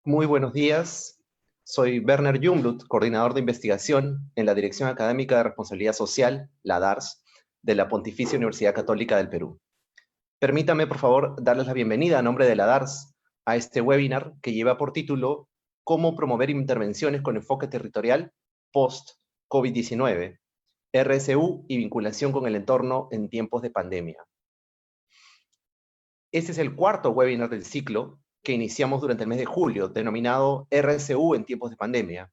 Muy buenos días. Soy Werner Jungblut, coordinador de investigación en la Dirección Académica de Responsabilidad Social, la DARS, de la Pontificia Universidad Católica del Perú. Permítame, por favor, darles la bienvenida a nombre de la DARS a este webinar que lleva por título Cómo promover intervenciones con enfoque territorial post-COVID-19, RSU y vinculación con el entorno en tiempos de pandemia. Este es el cuarto webinar del ciclo que iniciamos durante el mes de julio, denominado RSU en tiempos de pandemia.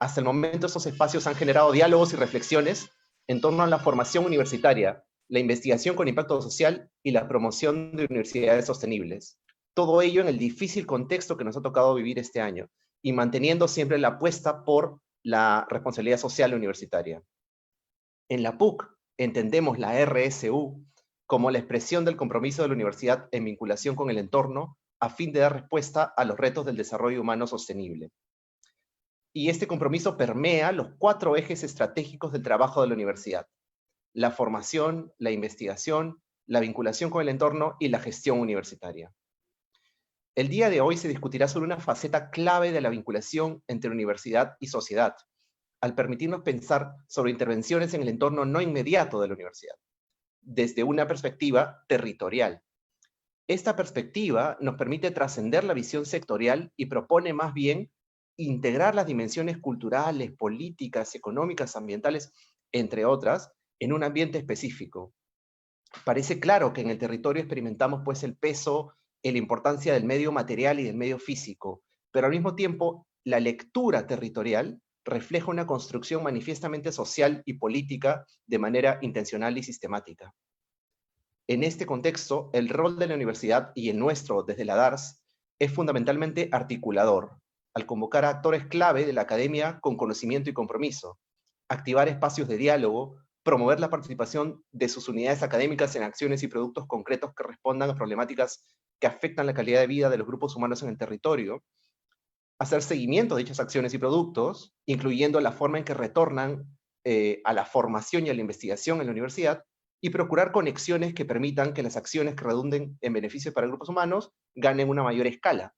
Hasta el momento estos espacios han generado diálogos y reflexiones en torno a la formación universitaria, la investigación con impacto social y la promoción de universidades sostenibles. Todo ello en el difícil contexto que nos ha tocado vivir este año y manteniendo siempre la apuesta por la responsabilidad social universitaria. En la PUC entendemos la RSU como la expresión del compromiso de la universidad en vinculación con el entorno a fin de dar respuesta a los retos del desarrollo humano sostenible. Y este compromiso permea los 4 ejes estratégicos del trabajo de la universidad: la formación, la investigación, la vinculación con el entorno y la gestión universitaria. El día de hoy se discutirá sobre una faceta clave de la vinculación entre universidad y sociedad, al permitirnos pensar sobre intervenciones en el entorno no inmediato de la universidad, desde una perspectiva territorial. Esta perspectiva nos permite trascender la visión sectorial y propone más bien integrar las dimensiones culturales, políticas, económicas, ambientales, entre otras, en un ambiente específico. Parece claro que en el territorio experimentamos pues el peso y la importancia del medio material y del medio físico, pero al mismo tiempo la lectura territorial refleja una construcción manifiestamente social y política de manera intencional y sistemática. En este contexto, el rol de la universidad y el nuestro desde la DARS es fundamentalmente articulador, al convocar a actores clave de la academia con conocimiento y compromiso, activar espacios de diálogo, promover la participación de sus unidades académicas en acciones y productos concretos que respondan a problemáticas que afectan la calidad de vida de los grupos humanos en el territorio, hacer seguimiento de dichas acciones y productos, incluyendo la forma en que retornan a la formación y a la investigación en la universidad, y procurar conexiones que permitan que las acciones que redunden en beneficios para grupos humanos ganen una mayor escala.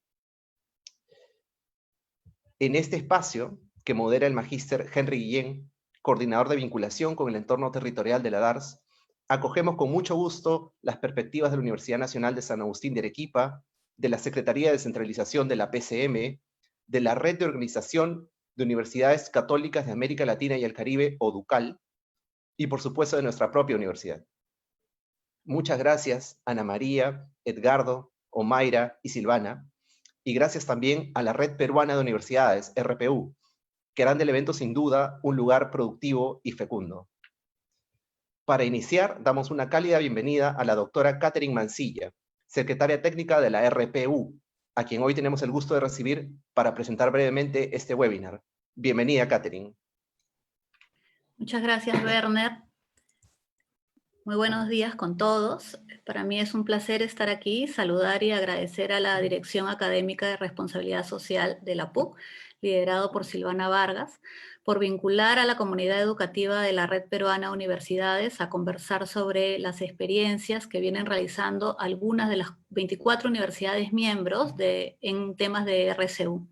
En este espacio, que modera el magíster Henry Guillén, coordinador de vinculación con el entorno territorial de la DARS, acogemos con mucho gusto las perspectivas de la Universidad Nacional de San Agustín de Arequipa, de la Secretaría de Descentralización de la PCM, de la Red de Organización de Universidades Católicas de América Latina y el Caribe, o DUCAL, y por supuesto de nuestra propia universidad. Muchas gracias, Ana María, Edgardo, Omaira y Silvana, y gracias también a la Red Peruana de Universidades, RPU, que harán del evento sin duda un lugar productivo y fecundo. Para iniciar, damos una cálida bienvenida a la doctora Catherine Mancilla, secretaria técnica de la RPU, a quien hoy tenemos el gusto de recibir para presentar brevemente este webinar. Bienvenida, Catherine. Muchas gracias, Werner. Muy buenos días con todos. Para mí es un placer estar aquí, saludar y agradecer a la Dirección Académica de Responsabilidad Social de la PUC, liderado por Silvana Vargas, por vincular a la comunidad educativa de la Red Peruana de Universidades a conversar sobre las experiencias que vienen realizando algunas de las 24 universidades miembros en temas de RSU.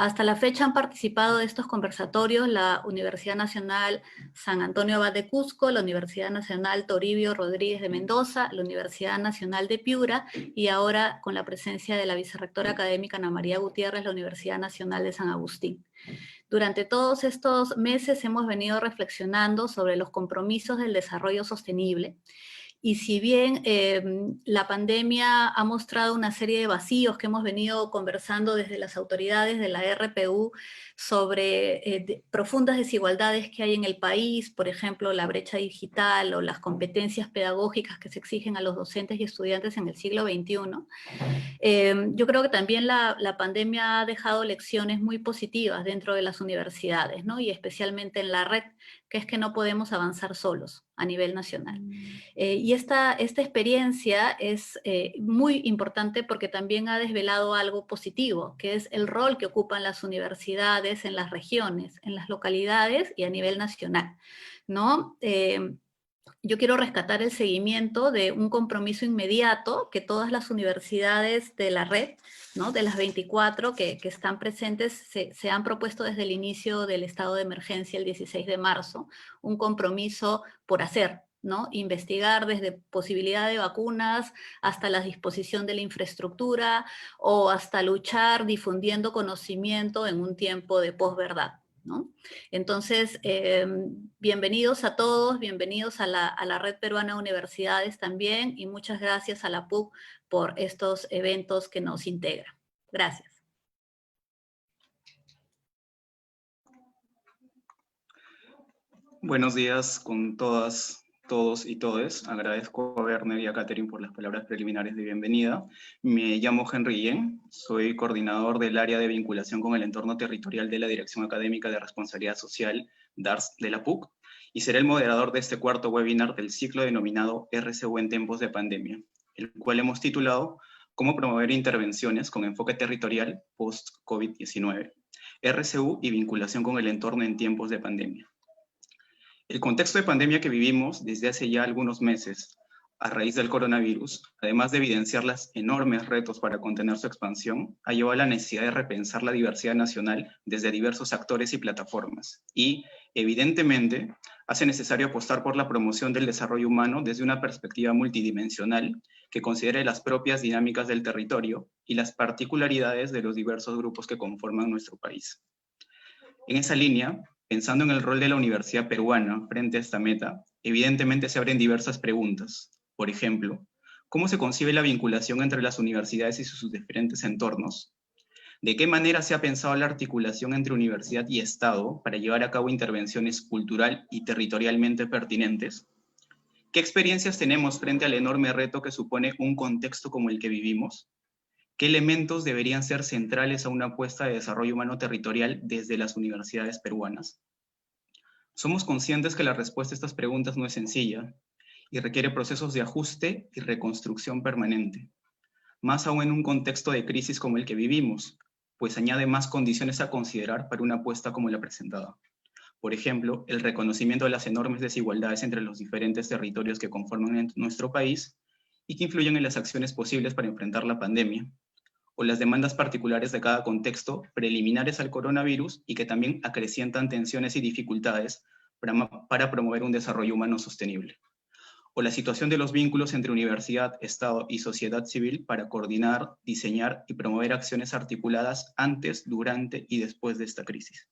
Hasta la fecha han participado de estos conversatorios la Universidad Nacional San Antonio Abad de Cusco, la Universidad Nacional Toribio Rodríguez de Mendoza, la Universidad Nacional de Piura y ahora con la presencia de la vicerrectora académica Ana María Gutiérrez, la Universidad Nacional de San Agustín. Durante todos estos meses hemos venido reflexionando sobre los compromisos del desarrollo sostenible. Y si bien la pandemia ha mostrado una serie de vacíos que hemos venido conversando desde las autoridades de la RPU sobre profundas desigualdades que hay en el país, por ejemplo, la brecha digital o las competencias pedagógicas que se exigen a los docentes y estudiantes en el siglo XXI, yo creo que también la pandemia ha dejado lecciones muy positivas dentro de las universidades, ¿no? Y especialmente en la red, que es que no podemos avanzar solos a nivel nacional. Y esta experiencia es muy importante porque también ha desvelado algo positivo, que es el rol que ocupan las universidades en las regiones, en las localidades y a nivel nacional, ¿no? yo quiero rescatar el seguimiento de un compromiso inmediato que todas las universidades de la red, ¿no?, de las 24 que están presentes, se han propuesto desde el inicio del estado de emergencia el 16 de marzo, un compromiso por hacer, ¿no? Investigar desde posibilidad de vacunas hasta la disposición de la infraestructura o hasta luchar difundiendo conocimiento en un tiempo de posverdad, ¿no? Entonces, bienvenidos a todos, bienvenidos a la Red Peruana de Universidades también, y muchas gracias a la PUC por estos eventos que nos integran. Gracias. Buenos días con todas, todos y todes. Agradezco a Werner y a Catherine por las palabras preliminares de bienvenida. Me llamo Henry Yen, soy coordinador del área de vinculación con el entorno territorial de la Dirección Académica de Responsabilidad Social, DARS, de la PUC, y seré el moderador de este cuarto webinar del ciclo denominado RCU en tiempos de pandemia, el cual hemos titulado Cómo promover intervenciones con enfoque territorial post-COVID-19, RCU y vinculación con el entorno en tiempos de pandemia. El contexto de pandemia que vivimos desde hace ya algunos meses, a raíz del coronavirus, además de evidenciar los enormes retos para contener su expansión, ha llevado a la necesidad de repensar la diversidad nacional desde diversos actores y plataformas. Y, evidentemente, hace necesario apostar por la promoción del desarrollo humano desde una perspectiva multidimensional que considere las propias dinámicas del territorio y las particularidades de los diversos grupos que conforman nuestro país. En esa línea, pensando en el rol de la universidad peruana frente a esta meta, evidentemente se abren diversas preguntas. Por ejemplo, ¿cómo se concibe la vinculación entre las universidades y sus diferentes entornos? ¿De qué manera se ha pensado la articulación entre universidad y Estado para llevar a cabo intervenciones cultural y territorialmente pertinentes? ¿Qué experiencias tenemos frente al enorme reto que supone un contexto como el que vivimos? ¿Qué elementos deberían ser centrales a una apuesta de desarrollo humano territorial desde las universidades peruanas? Somos conscientes que la respuesta a estas preguntas no es sencilla y requiere procesos de ajuste y reconstrucción permanente, más aún en un contexto de crisis como el que vivimos, pues añade más condiciones a considerar para una apuesta como la presentada. Por ejemplo, el reconocimiento de las enormes desigualdades entre los diferentes territorios que conforman nuestro país y que influyen en las acciones posibles para enfrentar la pandemia, o las demandas particulares de cada contexto preliminares al coronavirus y que también acrecientan tensiones y dificultades para promover un desarrollo humano sostenible. O la situación de los vínculos entre universidad, Estado y sociedad civil para coordinar, diseñar y promover acciones articuladas antes, durante y después de esta crisis.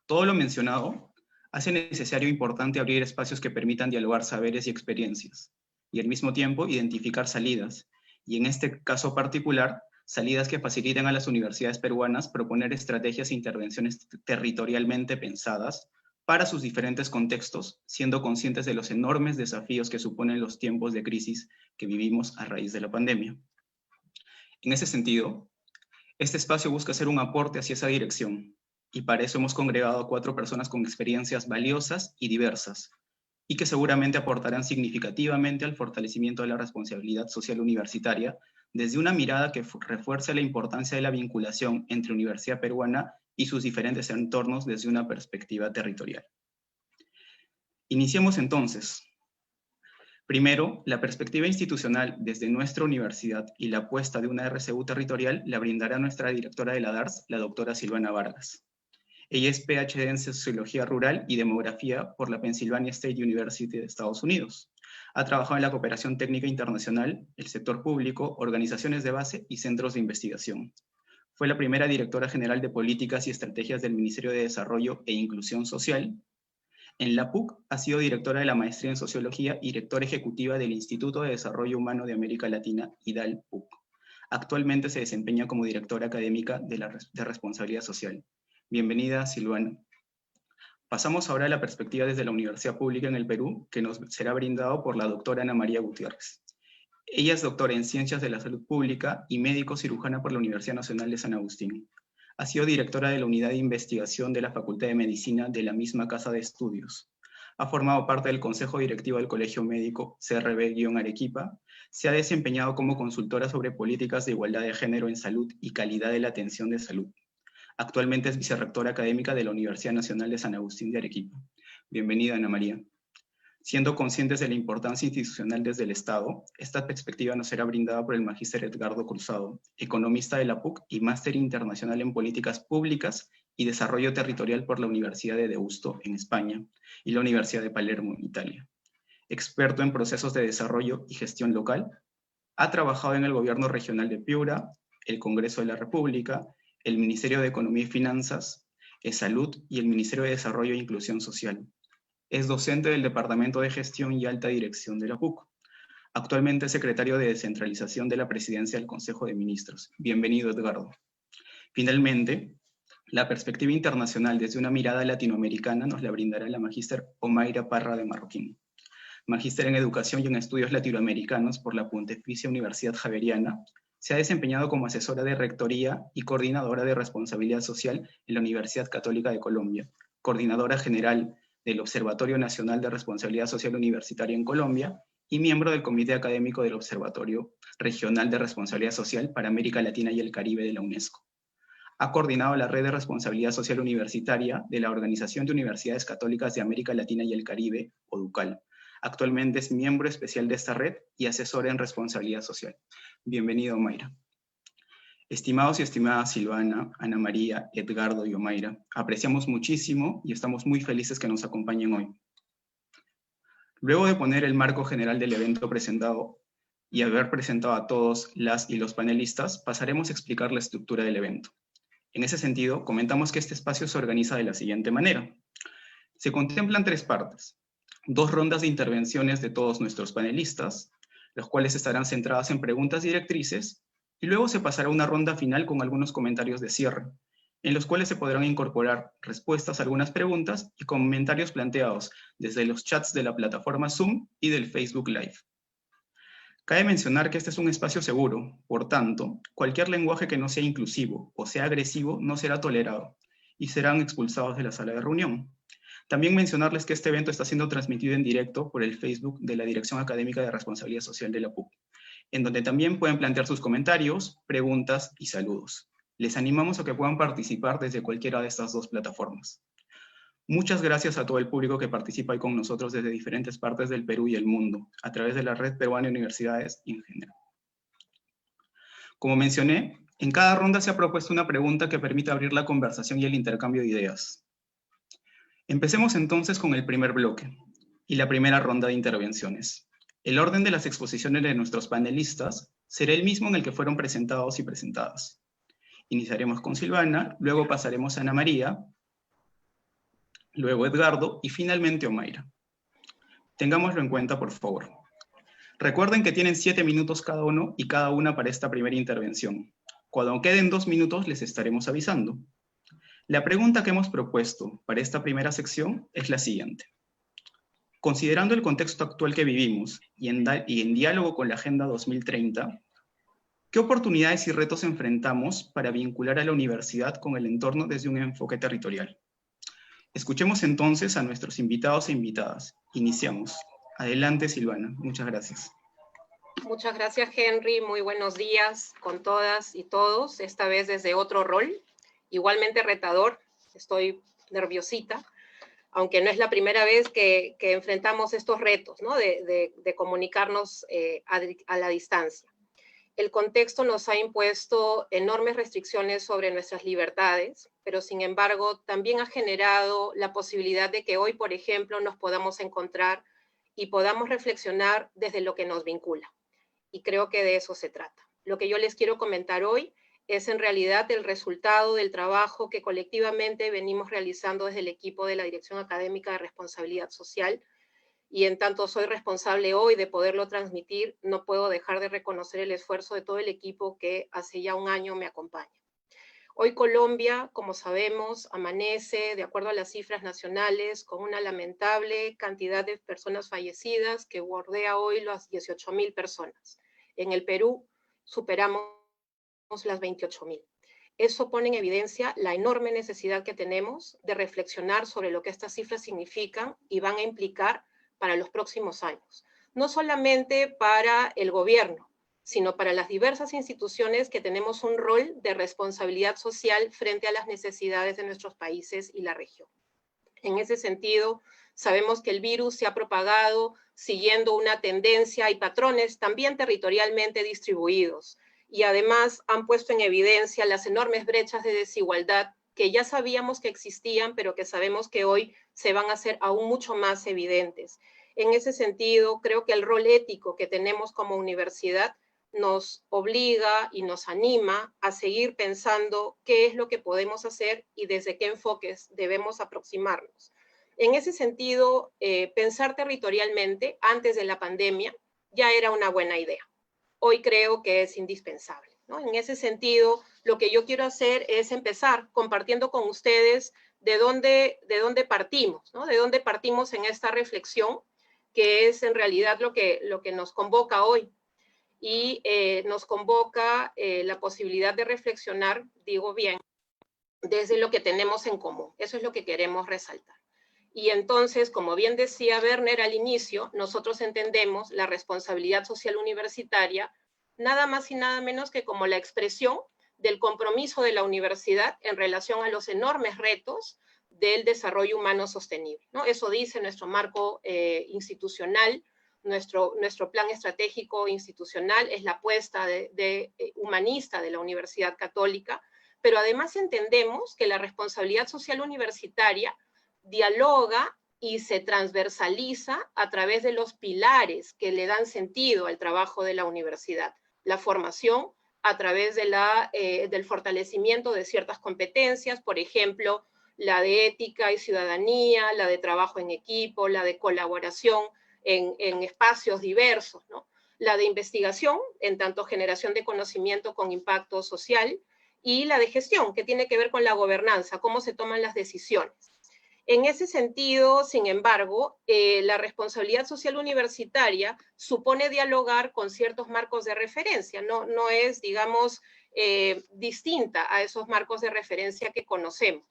Todo lo mencionado hace necesario e importante abrir espacios que permitan dialogar saberes y experiencias, y al mismo tiempo identificar salidas, y en este caso particular, salidas que faciliten a las universidades peruanas proponer estrategias e intervenciones territorialmente pensadas para sus diferentes contextos, siendo conscientes de los enormes desafíos que suponen los tiempos de crisis que vivimos a raíz de la pandemia. En ese sentido, este espacio busca hacer un aporte hacia esa dirección, y para eso hemos congregado a 4 personas con experiencias valiosas y diversas, y que seguramente aportarán significativamente al fortalecimiento de la responsabilidad social universitaria desde una mirada que refuerce la importancia de la vinculación entre universidad peruana y sus diferentes entornos desde una perspectiva territorial. Iniciemos entonces. Primero, la perspectiva institucional desde nuestra universidad y la apuesta de una RCU territorial la brindará nuestra directora de la DARS, la doctora Silvana Vargas. Ella es PhD en Sociología Rural y Demografía por la Pennsylvania State University de Estados Unidos. Ha trabajado en la cooperación técnica internacional, el sector público, organizaciones de base y centros de investigación. Fue la primera directora general de Políticas y Estrategias del Ministerio de Desarrollo e Inclusión Social. En la PUC ha sido directora de la Maestría en Sociología y directora ejecutiva del Instituto de Desarrollo Humano de América Latina, IDAL-PUC. Actualmente se desempeña como directora académica de Responsabilidad Social. Bienvenida, Silvana. Pasamos ahora a la perspectiva desde la Universidad Pública en el Perú, que nos será brindado por la doctora Ana María Gutiérrez. Ella es doctora en Ciencias de la Salud Pública y médico cirujana por la Universidad Nacional de San Agustín. Ha sido directora de la Unidad de Investigación de la Facultad de Medicina de la misma Casa de Estudios. Ha formado parte del Consejo Directivo del Colegio Médico CRB-Arequipa. Se ha desempeñado como consultora sobre políticas de igualdad de género en salud y calidad de la atención de salud. Actualmente es vicerrectora académica de la Universidad Nacional de San Agustín de Arequipa. Bienvenida, Ana María. Siendo conscientes de la importancia institucional desde el Estado, esta perspectiva nos será brindada por el magíster Edgardo Cruzado, economista de la PUC y máster internacional en políticas públicas y desarrollo territorial por la Universidad de Deusto en España y la Universidad de Palermo en Italia. Experto en procesos de desarrollo y gestión local, ha trabajado en el Gobierno Regional de Piura, el Congreso de la República, el Ministerio de Economía y Finanzas, Salud y el Ministerio de Desarrollo e Inclusión Social. Es docente del Departamento de Gestión y Alta Dirección de la PUC. Actualmente es secretario de Descentralización de la Presidencia del Consejo de Ministros. Bienvenido, Edgardo. Finalmente, la perspectiva internacional desde una mirada latinoamericana nos la brindará la magíster Omaira Parra de Marroquín. Magíster en Educación y en Estudios Latinoamericanos por la Pontificia Universidad Javeriana, se ha desempeñado como asesora de Rectoría y coordinadora de Responsabilidad Social en la Universidad Católica de Colombia, coordinadora general del Observatorio Nacional de Responsabilidad Social Universitaria en Colombia y miembro del Comité Académico del Observatorio Regional de Responsabilidad Social para América Latina y el Caribe de la UNESCO. Ha coordinado la Red de Responsabilidad Social Universitaria de la Organización de Universidades Católicas de América Latina y el Caribe, ODUCAL. Actualmente es miembro especial de esta red y asesora en responsabilidad social. Bienvenido, Mayra. Estimados y estimadas Silvana, Ana María, Edgardo y Omaira, apreciamos muchísimo y estamos muy felices que nos acompañen hoy. Luego de poner el marco general del evento presentado y haber presentado a todos las y los panelistas, pasaremos a explicar la estructura del evento. En ese sentido, comentamos que este espacio se organiza de la siguiente manera. Se contemplan 3 partes. 2 rondas de intervenciones de todos nuestros panelistas, las cuales estarán centradas en preguntas directrices, y luego se pasará a una ronda final con algunos comentarios de cierre, en los cuales se podrán incorporar respuestas a algunas preguntas y comentarios planteados desde los chats de la plataforma Zoom y del Facebook Live. Cabe mencionar que este es un espacio seguro, por tanto, cualquier lenguaje que no sea inclusivo o sea agresivo no será tolerado y serán expulsados de la sala de reunión. También mencionarles que este evento está siendo transmitido en directo por el Facebook de la Dirección Académica de Responsabilidad Social de la PUC, en donde también pueden plantear sus comentarios, preguntas y saludos. Les animamos a que puedan participar desde cualquiera de estas 2 plataformas. Muchas gracias a todo el público que participa hoy con nosotros desde diferentes partes del Perú y el mundo, a través de la Red Peruana de Universidades y en general. Como mencioné, en cada ronda se ha propuesto una pregunta que permita abrir la conversación y el intercambio de ideas. Empecemos entonces con el primer bloque y la primera ronda de intervenciones. El orden de las exposiciones de nuestros panelistas será el mismo en el que fueron presentados y presentadas. Iniciaremos con Silvana, luego pasaremos a Ana María, luego Edgardo y finalmente Omaira. Tengámoslo en cuenta, por favor. Recuerden que tienen 7 minutos cada uno y cada una para esta primera intervención. Cuando queden 2 minutos les estaremos avisando. La pregunta que hemos propuesto para esta primera sección es la siguiente. Considerando el contexto actual que vivimos y en diálogo con la Agenda 2030, ¿qué oportunidades y retos enfrentamos para vincular a la universidad con el entorno desde un enfoque territorial? Escuchemos entonces a nuestros invitados e invitadas. Iniciamos. Adelante, Silvana. Muchas gracias. Muchas gracias, Henry. Muy buenos días con todas y todos, esta vez desde otro rol. Igualmente retador, estoy nerviosita, aunque no es la primera vez que enfrentamos estos retos, ¿no? de comunicarnos a la distancia. El contexto nos ha impuesto enormes restricciones sobre nuestras libertades, pero sin embargo también ha generado la posibilidad de que hoy, por ejemplo, nos podamos encontrar y podamos reflexionar desde lo que nos vincula. Y creo que de eso se trata. Lo que yo les quiero comentar hoy es en realidad el resultado del trabajo que colectivamente venimos realizando desde el equipo de la Dirección Académica de Responsabilidad Social, y en tanto soy responsable hoy de poderlo transmitir, no puedo dejar de reconocer el esfuerzo de todo el equipo que hace ya un año me acompaña. Hoy Colombia, como sabemos, amanece, de acuerdo a las cifras nacionales, con una lamentable cantidad de personas fallecidas que bordea hoy las 18.000 personas. En el Perú superamos las 28.000. Eso pone en evidencia la enorme necesidad que tenemos de reflexionar sobre lo que estas cifras significan y van a implicar para los próximos años. No solamente para el gobierno, sino para las diversas instituciones que tenemos un rol de responsabilidad social frente a las necesidades de nuestros países y la región. En ese sentido, sabemos que el virus se ha propagado siguiendo una tendencia y patrones también territorialmente distribuidos, y además han puesto en evidencia las enormes brechas de desigualdad que ya sabíamos que existían, pero que sabemos que hoy se van a hacer aún mucho más evidentes. En ese sentido, creo que el rol ético que tenemos como universidad nos obliga y nos anima a seguir pensando qué es lo que podemos hacer y desde qué enfoques debemos aproximarnos. En ese sentido, pensar territorialmente antes de la pandemia ya era una buena idea. Hoy creo que es indispensable, ¿no? En ese sentido, lo que yo quiero hacer es empezar compartiendo con ustedes de dónde partimos, ¿no? De dónde partimos en esta reflexión, que es en realidad lo que nos convoca hoy. Y nos convoca la posibilidad de reflexionar, digo bien, desde lo que tenemos en común. Eso es lo que queremos resaltar. Y entonces, como bien decía Werner al inicio, nosotros entendemos la responsabilidad social universitaria nada más y nada menos que como la expresión del compromiso de la universidad en relación a los enormes retos del desarrollo humano sostenible, ¿no? Eso dice nuestro marco institucional, nuestro plan estratégico institucional, es la apuesta humanista de la Universidad Católica, pero además entendemos que la responsabilidad social universitaria dialoga y se transversaliza a través de los pilares que le dan sentido al trabajo de la universidad. La formación a través del fortalecimiento de ciertas competencias, por ejemplo, la de ética y ciudadanía, la de trabajo en equipo, la de colaboración en espacios diversos, ¿no? La de investigación, en tanto generación de conocimiento con impacto social, y la de gestión, que tiene que ver con la gobernanza, cómo se toman las decisiones. En ese sentido, sin embargo, la responsabilidad social universitaria supone dialogar con ciertos marcos de referencia, no es, digamos, distinta a esos marcos de referencia que conocemos.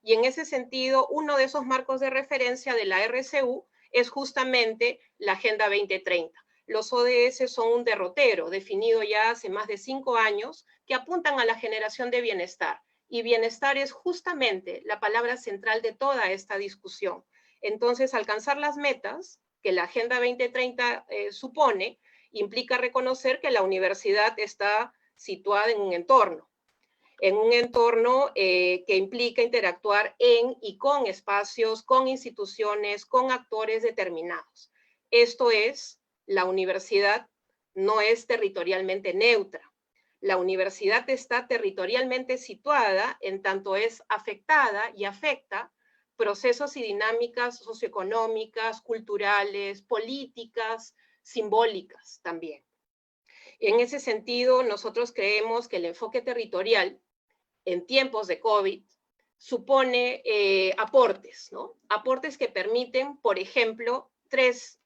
Y en ese sentido, uno de esos marcos de referencia de la RCU es justamente la Agenda 2030. Los ODS son un derrotero definido ya hace más de 5 años que apuntan a la generación de bienestar. Y bienestar es justamente la palabra central de toda esta discusión. Entonces, alcanzar las metas que la Agenda 2030 supone, implica reconocer que la universidad está situada en un entorno que implica interactuar en y con espacios, con instituciones, con actores determinados. Esto es, la universidad no es territorialmente neutra. La universidad está territorialmente situada en tanto es afectada y afecta procesos y dinámicas socioeconómicas, culturales, políticas, simbólicas también. En ese sentido, nosotros creemos que el enfoque territorial en tiempos de COVID supone aportes, ¿no? Aportes que permiten, por ejemplo, tres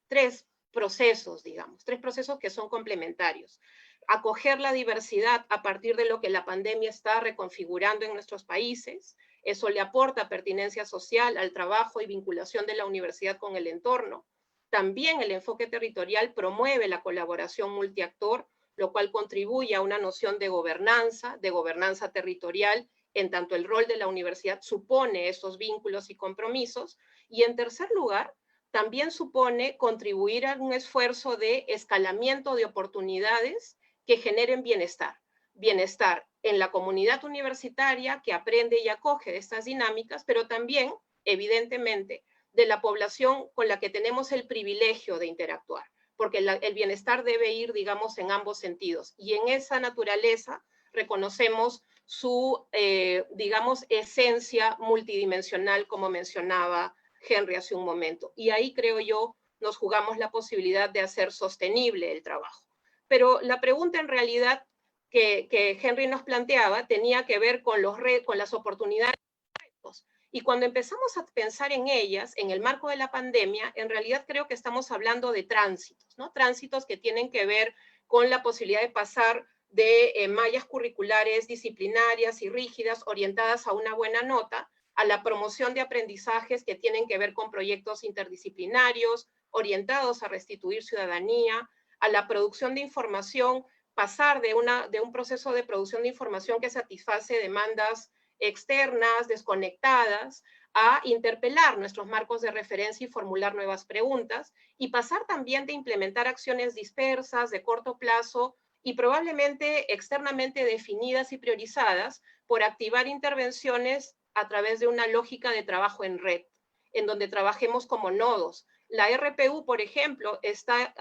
procesos, digamos, 3 procesos que son complementarios. Acoger la diversidad a partir de lo que la pandemia está reconfigurando en nuestros países. Eso le aporta pertinencia social al trabajo y vinculación de la universidad con el entorno. También el enfoque territorial promueve la colaboración multiactor, lo cual contribuye a una noción de gobernanza territorial, en tanto el rol de la universidad supone esos vínculos y compromisos. Y en tercer lugar, también supone contribuir a un esfuerzo de escalamiento de oportunidades que generen bienestar. Bienestar en la comunidad universitaria que aprende y acoge de estas dinámicas, pero también, evidentemente, de la población con la que tenemos el privilegio de interactuar, porque el bienestar debe ir, digamos, en ambos sentidos. Y en esa naturaleza reconocemos su, digamos, esencia multidimensional, como mencionaba Henry hace un momento. Y ahí, creo yo, nos jugamos la posibilidad de hacer sostenible el trabajo. Pero la pregunta en realidad que Henry nos planteaba tenía que ver con las oportunidades y retos. Y cuando empezamos a pensar en ellas, en el marco de la pandemia, en realidad creo que estamos hablando de tránsitos, ¿no? Tránsitos que tienen que ver con la posibilidad de pasar de mallas curriculares disciplinarias y rígidas orientadas a una buena nota, a la promoción de aprendizajes que tienen que ver con proyectos interdisciplinarios, orientados a restituir ciudadanía, a la producción de información, pasar de un proceso de producción de información que satisface demandas externas, desconectadas, a interpelar nuestros marcos de referencia y formular nuevas preguntas, y pasar también de implementar acciones dispersas, de corto plazo, y probablemente externamente definidas y priorizadas, por activar intervenciones a través de una lógica de trabajo en red, en donde trabajemos como nodos. La RPU, por ejemplo, está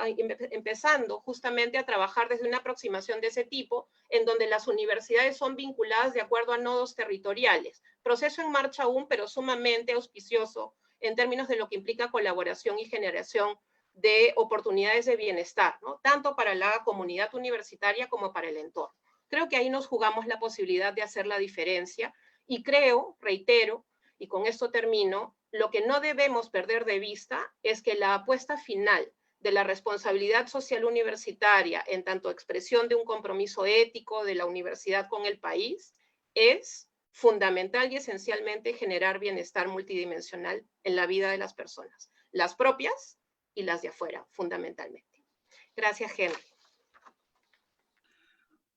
empezando justamente a trabajar desde una aproximación de ese tipo, en donde las universidades son vinculadas de acuerdo a nodos territoriales. Proceso en marcha aún, pero sumamente auspicioso en términos de lo que implica colaboración y generación de oportunidades de bienestar, ¿no? Tanto para la comunidad universitaria como para el entorno. Creo que ahí nos jugamos la posibilidad de hacer la diferencia, y creo, reitero, y con esto termino, lo que no debemos perder de vista es que la apuesta final de la responsabilidad social universitaria, en tanto expresión de un compromiso ético de la universidad con el país, es fundamental y esencialmente generar bienestar multidimensional en la vida de las personas, las propias y las de afuera, fundamentalmente. Gracias, Henry.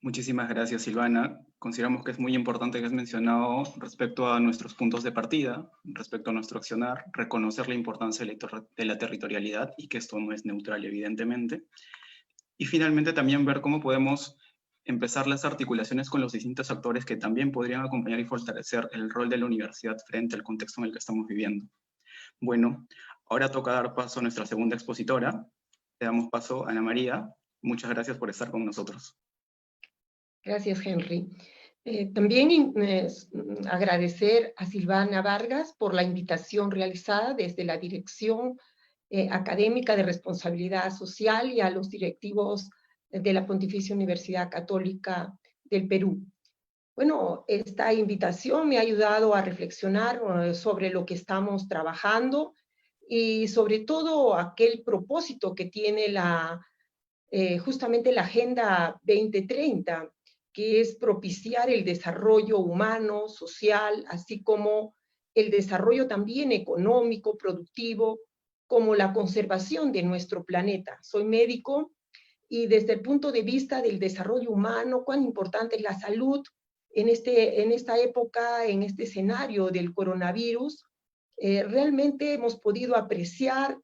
Muchísimas gracias, Silvana. Consideramos que es muy importante que has mencionado respecto a nuestros puntos de partida, respecto a nuestro accionar, reconocer la importancia de la territorialidad y que esto no es neutral, evidentemente. Y finalmente también ver cómo podemos empezar las articulaciones con los distintos actores que también podrían acompañar y fortalecer el rol de la universidad frente al contexto en el que estamos viviendo. Bueno, ahora toca dar paso a nuestra segunda expositora. Le damos paso a Ana María. Muchas gracias por estar con nosotros. Gracias, Henry. También agradecer a Silvana Vargas por la invitación realizada desde la Dirección Académica de Responsabilidad Social y a los directivos de la Pontificia Universidad Católica del Perú. Bueno, esta invitación me ha ayudado a reflexionar sobre lo que estamos trabajando y sobre todo aquel propósito que tiene justamente la Agenda 2030, que es propiciar el desarrollo humano, social, así como el desarrollo también económico, productivo, como la conservación de nuestro planeta. Soy médico y desde el punto de vista del desarrollo humano, cuán importante es la salud en esta época, en este escenario del coronavirus, realmente hemos podido apreciar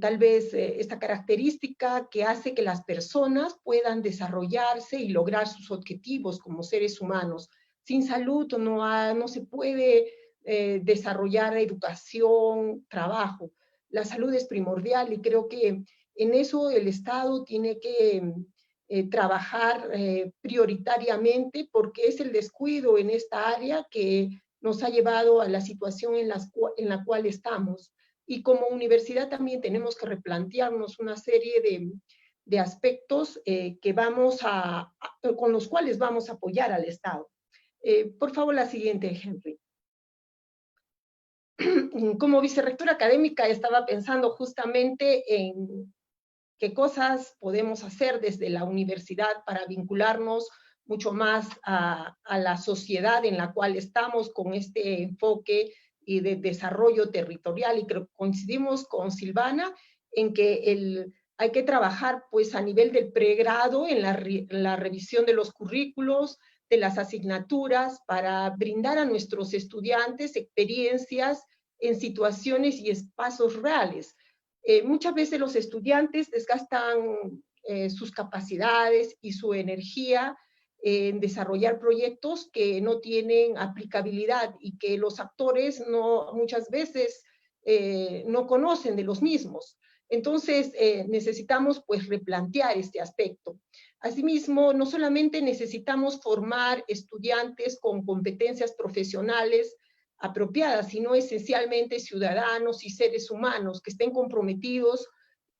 tal vez esta característica que hace que las personas puedan desarrollarse y lograr sus objetivos como seres humanos. Sin salud no se puede desarrollar educación, trabajo. La salud es primordial y creo que en eso el Estado tiene que trabajar prioritariamente, porque es el descuido en esta área que nos ha llevado a la situación en la cual estamos. Y como universidad también tenemos que replantearnos una serie de aspectos con los cuales vamos a apoyar al Estado. Por favor, la siguiente, Henry. Como vicerrectora académica estaba pensando justamente en qué cosas podemos hacer desde la universidad para vincularnos mucho más a la sociedad en la cual estamos con este enfoque y de desarrollo territorial, y creo que coincidimos con Silvana en que hay que trabajar pues a nivel del pregrado en la revisión de los currículos, de las asignaturas, para brindar a nuestros estudiantes experiencias en situaciones y espacios reales. Muchas veces los estudiantes desgastan sus capacidades y su energía en desarrollar proyectos que no tienen aplicabilidad y que los actores muchas veces no conocen de los mismos. Entonces necesitamos pues replantear este aspecto. Asimismo, no solamente necesitamos formar estudiantes con competencias profesionales apropiadas, sino esencialmente ciudadanos y seres humanos que estén comprometidos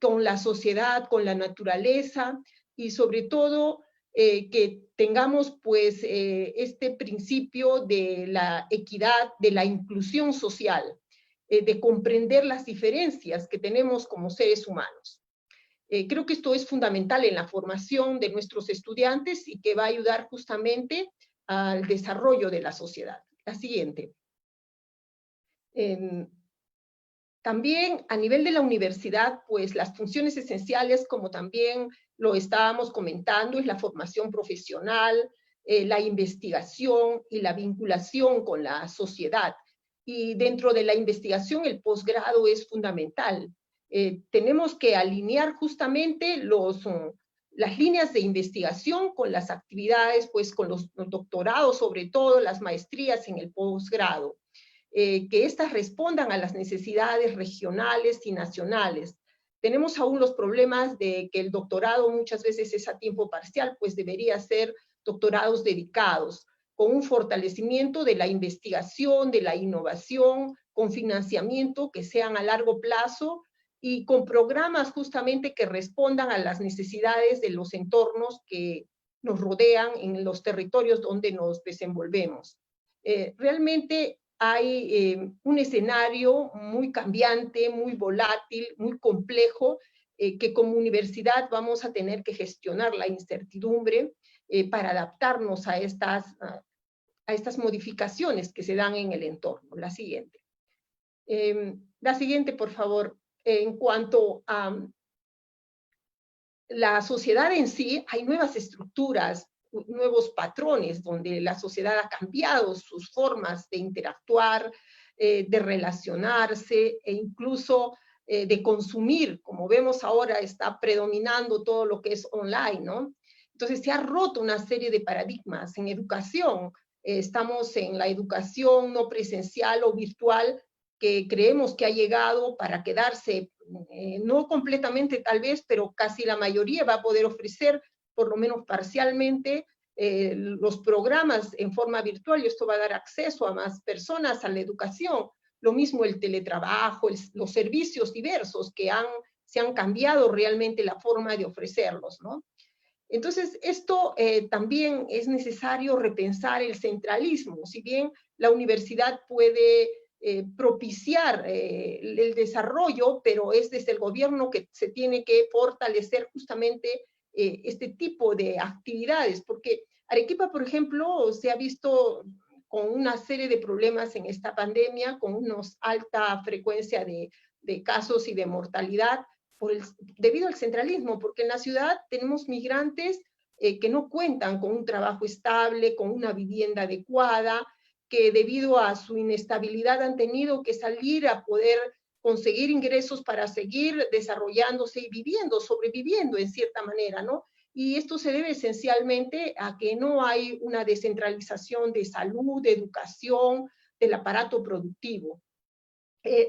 con la sociedad, con la naturaleza, y sobre todo que tengamos pues este principio de la equidad, de la inclusión social, de comprender las diferencias que tenemos como seres humanos. Creo que esto es fundamental en la formación de nuestros estudiantes y que va a ayudar justamente al desarrollo de la sociedad. La siguiente. También a nivel de la universidad, pues las funciones esenciales, como también lo estábamos comentando, es la formación profesional, la investigación y la vinculación con la sociedad. Y dentro de la investigación el posgrado es fundamental. Tenemos que alinear justamente las líneas de investigación con las actividades, pues con los doctorados, sobre todo las maestrías en el posgrado. Que éstas respondan a las necesidades regionales y nacionales. Tenemos aún los problemas de que el doctorado muchas veces es a tiempo parcial, pues debería ser doctorados dedicados, con un fortalecimiento de la investigación, de la innovación, con financiamiento que sean a largo plazo y con programas justamente que respondan a las necesidades de los entornos que nos rodean en los territorios donde nos desenvolvemos. Realmente hay un escenario muy cambiante, muy volátil, muy complejo, que como universidad vamos a tener que gestionar la incertidumbre para adaptarnos a estas modificaciones que se dan en el entorno. La siguiente. La siguiente, por favor. En cuanto a la sociedad en sí, hay nuevas estructuras, nuevos patrones, donde la sociedad ha cambiado sus formas de interactuar, de relacionarse e incluso de consumir. Como vemos ahora, está predominando todo lo que es online, ¿no? Entonces se ha roto una serie de paradigmas en educación. Estamos en la educación no presencial o virtual, que creemos que ha llegado para quedarse, no completamente tal vez, pero casi la mayoría va a poder ofrecer, por lo menos parcialmente, los programas en forma virtual, y esto va a dar acceso a más personas a la educación. Lo mismo el teletrabajo, los servicios diversos que se han cambiado realmente la forma de ofrecerlos, ¿no? Entonces, esto también es necesario repensar el centralismo. Si bien la universidad puede propiciar el desarrollo, pero es desde el gobierno que se tiene que fortalecer justamente este tipo de actividades, porque Arequipa, por ejemplo, se ha visto con una serie de problemas en esta pandemia, con una alta frecuencia de casos y de mortalidad, debido al centralismo, porque en la ciudad tenemos migrantes que no cuentan con un trabajo estable, con una vivienda adecuada, que debido a su inestabilidad han tenido que salir a poder conseguir ingresos para seguir desarrollándose y viviendo, sobreviviendo en cierta manera, ¿no? Y esto se debe esencialmente a que no hay una descentralización de salud, de educación, del aparato productivo.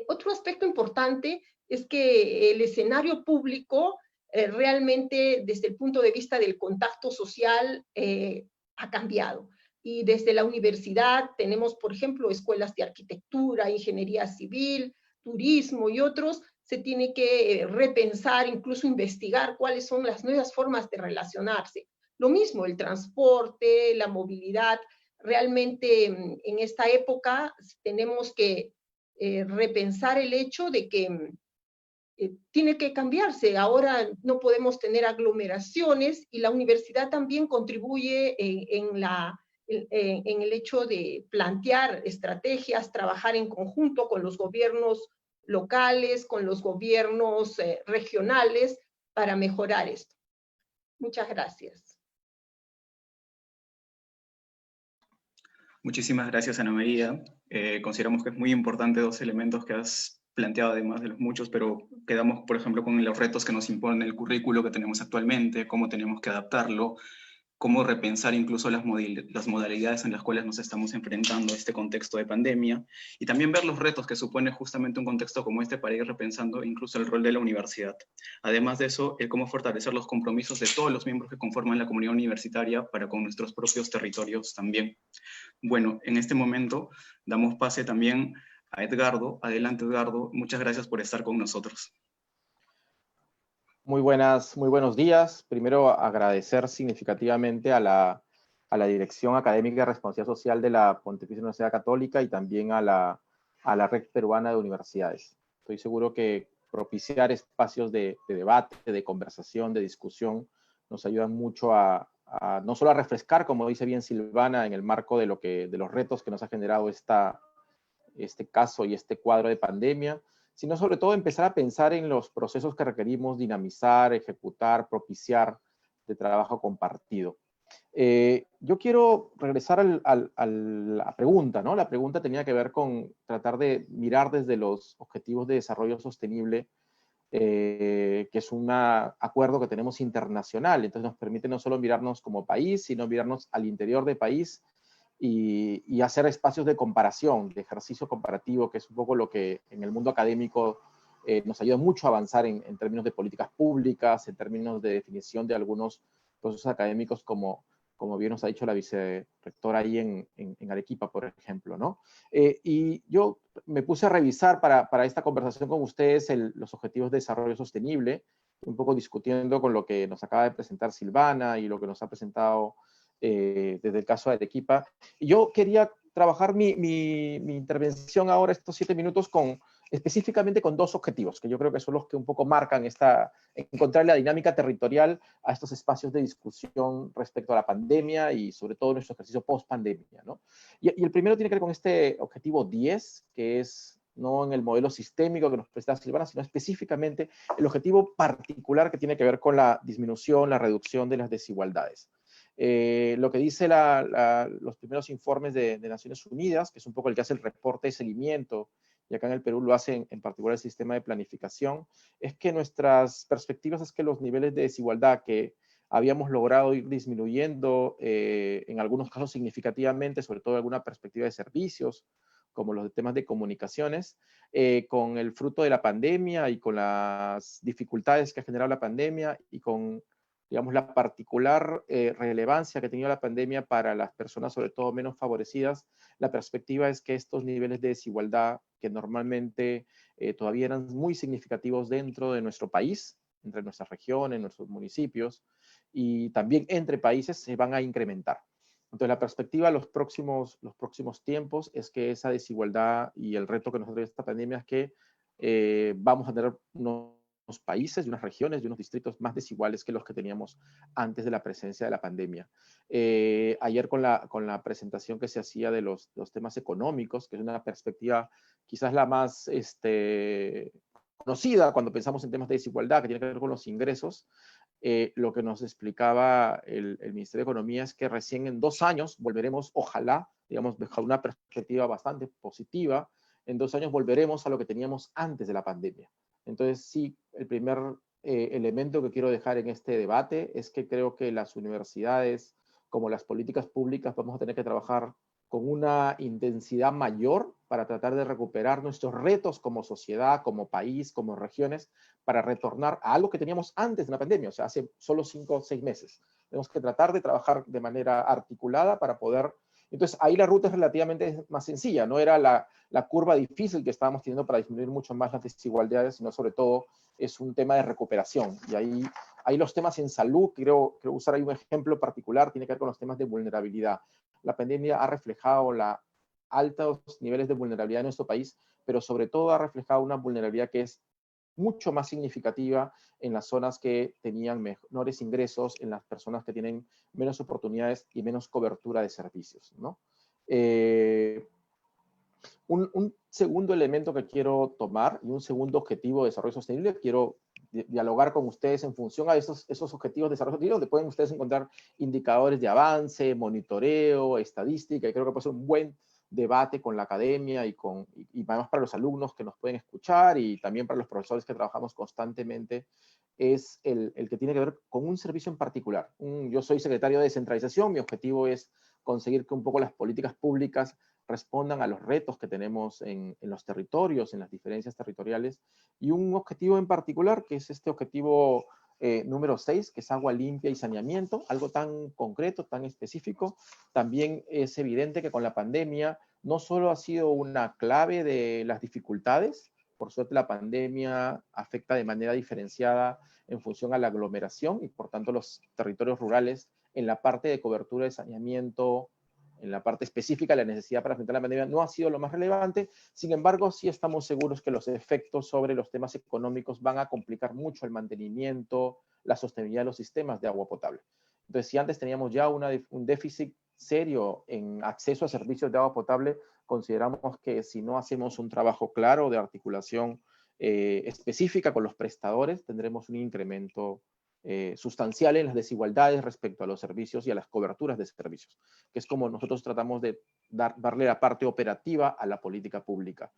Otro aspecto importante es que el escenario público realmente desde el punto de vista del contacto social ha cambiado. Y desde la universidad tenemos, por ejemplo, escuelas de arquitectura, ingeniería civil, turismo y otros. Se tiene que repensar, incluso investigar cuáles son las nuevas formas de relacionarse. Lo mismo el transporte, la movilidad. Realmente en esta época tenemos que repensar el hecho de que tiene que cambiarse. Ahora no podemos tener aglomeraciones y la universidad también contribuye en el hecho de plantear estrategias, trabajar en conjunto con los gobiernos locales, con los gobiernos regionales para mejorar esto. Muchas gracias. Muchísimas gracias, Ana María. Consideramos que es muy importante dos elementos que has planteado, además de los muchos, pero quedamos, por ejemplo, con los retos que nos impone el currículo que tenemos actualmente, cómo tenemos que adaptarlo, cómo repensar incluso las modalidades en las cuales nos estamos enfrentando a este contexto de pandemia, y también ver los retos que supone justamente un contexto como este para ir repensando incluso el rol de la universidad. Además de eso, el cómo fortalecer los compromisos de todos los miembros que conforman la comunidad universitaria para con nuestros propios territorios también. Bueno, en este momento damos pase también a Edgardo. Adelante, Edgardo. Muchas gracias por estar con nosotros. Muy buenos días. Primero, agradecer significativamente a la Dirección Académica de Responsabilidad Social de la Pontificia Universidad Católica y también a la Red Peruana de Universidades. Estoy seguro que propiciar espacios de debate, de conversación, de discusión, nos ayudan mucho a no solo a refrescar, como dice bien Silvana, en el marco de los retos que nos ha generado este caso y este cuadro de pandemia, sino sobre todo empezar a pensar en los procesos que requerimos dinamizar, ejecutar, propiciar de trabajo compartido. Yo quiero regresar a la pregunta, ¿no? La pregunta tenía que ver con tratar de mirar desde los Objetivos de Desarrollo Sostenible, que es un acuerdo que tenemos internacional. Entonces nos permite no solo mirarnos como país, sino mirarnos al interior del país y hacer espacios de comparación, de ejercicio comparativo, que es un poco lo que en el mundo académico nos ayuda mucho a avanzar en términos de políticas públicas, en términos de definición de algunos procesos académicos como bien nos ha dicho la vicerrectora ahí en Arequipa, por ejemplo, ¿no? Y yo me puse a revisar para esta conversación con ustedes los Objetivos de Desarrollo Sostenible, un poco discutiendo con lo que nos acaba de presentar Silvana y lo que nos ha presentado desde el caso de Arequipa. Y yo quería trabajar mi intervención ahora, estos 7 minutos, específicamente con 2 objetivos, que yo creo que son los que un poco marcan encontrar la dinámica territorial a estos espacios de discusión respecto a la pandemia y sobre todo nuestro ejercicio post-pandemia, ¿no? Y el primero tiene que ver con este objetivo 10, que es no en el modelo sistémico que nos presenta Silvana, sino específicamente el objetivo particular que tiene que ver con la disminución, la reducción de las desigualdades. Lo que dice los primeros informes de Naciones Unidas, que es un poco el que hace el reporte de seguimiento, y acá en el Perú lo hace en particular el sistema de planificación, es que nuestras perspectivas es que los niveles de desigualdad que habíamos logrado ir disminuyendo, en algunos casos significativamente, sobre todo en alguna perspectiva de servicios, como los temas de comunicaciones, con el fruto de la pandemia y con las dificultades que ha generado la pandemia y con, digamos, la particular relevancia que ha tenido la pandemia para las personas, sobre todo menos favorecidas, la perspectiva es que estos niveles de desigualdad, que normalmente todavía eran muy significativos dentro de nuestro país, entre nuestras regiones, nuestros municipios, y también entre países, se van a incrementar. Entonces, la perspectiva los próximos tiempos es que esa desigualdad y el reto que nos trae esta pandemia es que vamos a tener unos países y unas regiones y unos distritos más desiguales que los que teníamos antes de la presencia de la pandemia. Ayer con la presentación que se hacía de los temas económicos, que es una perspectiva quizás la más conocida cuando pensamos en temas de desigualdad, que tiene que ver con los ingresos, lo que nos explicaba el Ministerio de Economía es que recién en 2 años volveremos, ojalá, digamos, bajo una perspectiva bastante positiva, en 2 años volveremos a lo que teníamos antes de la pandemia. Entonces, sí, el primer elemento que quiero dejar en este debate es que creo que las universidades, como las políticas públicas, vamos a tener que trabajar con una intensidad mayor para tratar de recuperar nuestros retos como sociedad, como país, como regiones, para retornar a algo que teníamos antes de la pandemia, o sea, hace solo 5 o 6 meses. Tenemos que tratar de trabajar de manera articulada para poder... Entonces, ahí la ruta es relativamente más sencilla, no era la curva difícil que estábamos teniendo para disminuir mucho más las desigualdades, sino sobre todo es un tema de recuperación. Y ahí los temas en salud, quiero usar ahí un ejemplo particular, tiene que ver con los temas de vulnerabilidad. La pandemia ha reflejado altos niveles de vulnerabilidad en nuestro país, pero sobre todo ha reflejado una vulnerabilidad que es mucho más significativa en las zonas que tenían menores ingresos, en las personas que tienen menos oportunidades y menos cobertura de servicios, ¿no? Un segundo elemento que quiero tomar y un segundo objetivo de desarrollo sostenible, quiero dialogar con ustedes en función a esos objetivos de desarrollo sostenible, donde pueden ustedes encontrar indicadores de avance, monitoreo, estadística, y creo que puede ser un buen debate con la academia y además para los alumnos que nos pueden escuchar y también para los profesores que trabajamos constantemente, es el que tiene que ver con un servicio en particular. Yo soy secretario de descentralización, mi objetivo es conseguir que un poco las políticas públicas respondan a los retos que tenemos en los territorios, en las diferencias territoriales, y un objetivo en particular, que es este objetivo número 6, que es agua limpia y saneamiento, algo tan concreto, tan específico. También es evidente que con la pandemia no solo ha sido una clave de las dificultades, por suerte la pandemia afecta de manera diferenciada en función a la aglomeración y por tanto los territorios rurales en la parte de cobertura de saneamiento, en la parte específica de la necesidad para enfrentar la pandemia no ha sido lo más relevante. Sin embargo, sí estamos seguros que los efectos sobre los temas económicos van a complicar mucho el mantenimiento, la sostenibilidad de los sistemas de agua potable. Entonces, si antes teníamos ya un déficit serio en acceso a servicios de agua potable, consideramos que si no hacemos un trabajo claro de articulación específica con los prestadores, tendremos un incremento sustancial en las desigualdades respecto a los servicios y a las coberturas de servicios, que es como nosotros tratamos de darle la parte operativa a la política pública.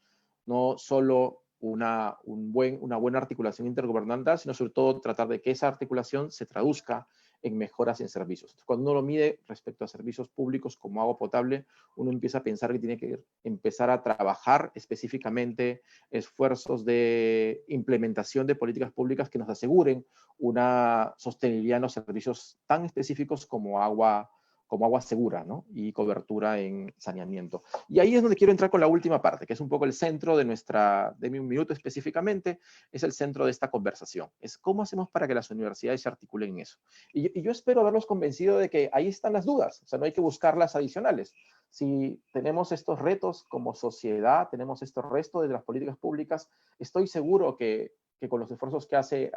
No solo una buena articulación intergubernamental, sino sobre todo tratar de que esa articulación se traduzca en mejoras en servicios. Cuando uno lo mide respecto a servicios públicos como agua potable, uno empieza a pensar que tiene que empezar a trabajar específicamente esfuerzos de implementación de políticas públicas que nos aseguren una sostenibilidad en los servicios tan específicos como agua segura, ¿no? Y cobertura en saneamiento. Y ahí es donde quiero entrar con la última parte, que es un poco el centro de un minuto específicamente, es el centro de esta conversación. Es cómo hacemos para que las universidades se articulen en eso. Y yo espero haberlos convencido de que ahí están las dudas, o sea, no hay que buscarlas adicionales. Si tenemos estos retos como sociedad, tenemos estos restos de las políticas públicas, estoy seguro que con los esfuerzos que hace,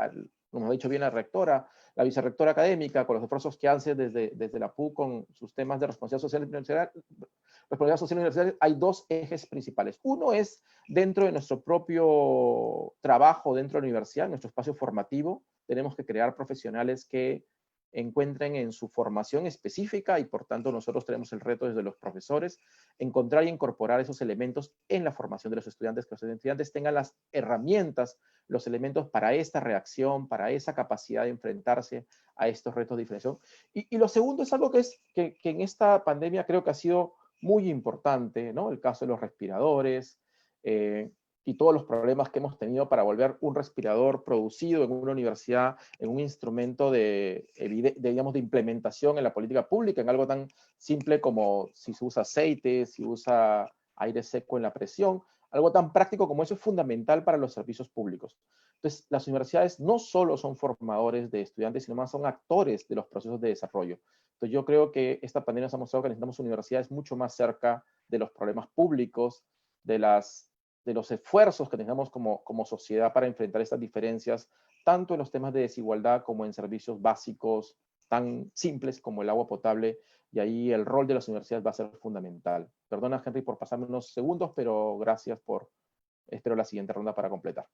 como ha dicho bien la rectora, la vicerrectora académica, con los esfuerzos que hace desde la PUC con sus temas de responsabilidad social universitaria, hay dos ejes principales. Uno es dentro de nuestro propio trabajo dentro de la universidad, nuestro espacio formativo, tenemos que crear profesionales que encuentren en su formación específica y por tanto nosotros tenemos el reto desde los profesores encontrar y incorporar esos elementos en la formación de los estudiantes, que los estudiantes tengan las herramientas, los elementos para esta reacción, para esa capacidad de enfrentarse a estos retos de diferenciación. Y lo segundo es algo que en esta pandemia creo que ha sido muy importante, ¿no? El caso de los respiradores, y todos los problemas que hemos tenido para volver un respirador producido en una universidad, en un instrumento digamos, de implementación en la política pública, en algo tan simple como si se usa aceite, si usa aire seco en la presión, algo tan práctico como eso es fundamental para los servicios públicos. Entonces, las universidades no solo son formadores de estudiantes, sino más son actores de los procesos de desarrollo. Entonces, yo creo que esta pandemia nos ha mostrado que necesitamos universidades mucho más cerca de los problemas públicos, de los esfuerzos que tengamos como sociedad para enfrentar estas diferencias, tanto en los temas de desigualdad como en servicios básicos tan simples como el agua potable, y ahí el rol de las universidades va a ser fundamental. Perdona, Henry, por pasarme unos segundos, pero gracias espero la siguiente ronda para completar.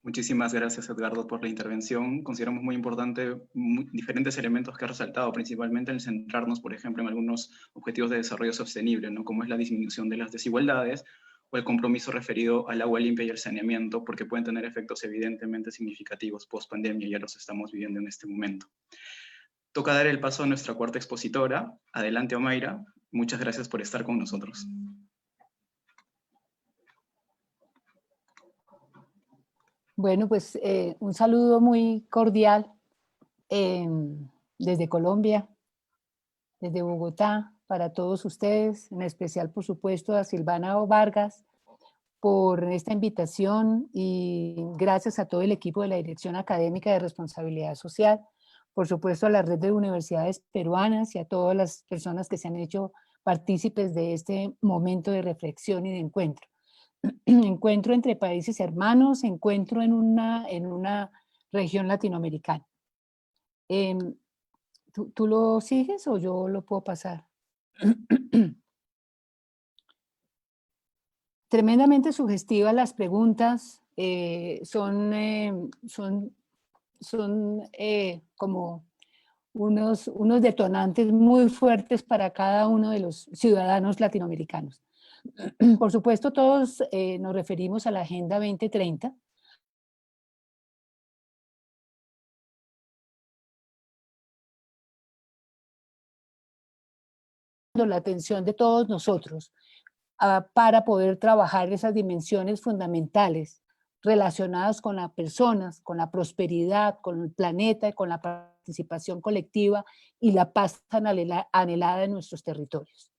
Muchísimas gracias, Edgardo, por la intervención. Consideramos muy importante diferentes elementos que ha resaltado, principalmente el centrarnos, por ejemplo, en algunos objetivos de desarrollo sostenible, ¿no? Como es la disminución de las desigualdades, o el compromiso referido al agua limpia y el saneamiento, porque pueden tener efectos evidentemente significativos post-pandemia, ya los estamos viviendo en este momento. Toca dar el paso a nuestra cuarta expositora. Adelante, Omaira. Muchas gracias por estar con nosotros. Bueno, pues un saludo muy cordial desde Colombia, desde Bogotá, para todos ustedes, en especial, por supuesto, a Silvana Vargas por esta invitación y gracias a todo el equipo de la Dirección Académica de Responsabilidad Social, por supuesto a la red de universidades peruanas y a todas las personas que se han hecho partícipes de este momento de reflexión y de encuentro. Encuentro entre países hermanos, encuentro en una región latinoamericana. ¿Tú lo sigues o yo lo puedo pasar? Tremendamente sugestivas las preguntas, son como unos detonantes muy fuertes para cada uno de los ciudadanos latinoamericanos. Por supuesto, todos nos referimos a la Agenda 2030. La atención de todos nosotros para poder trabajar esas dimensiones fundamentales relacionadas con las personas, con la prosperidad, con el planeta, con la participación colectiva y la paz tan anhelada en nuestros territorios.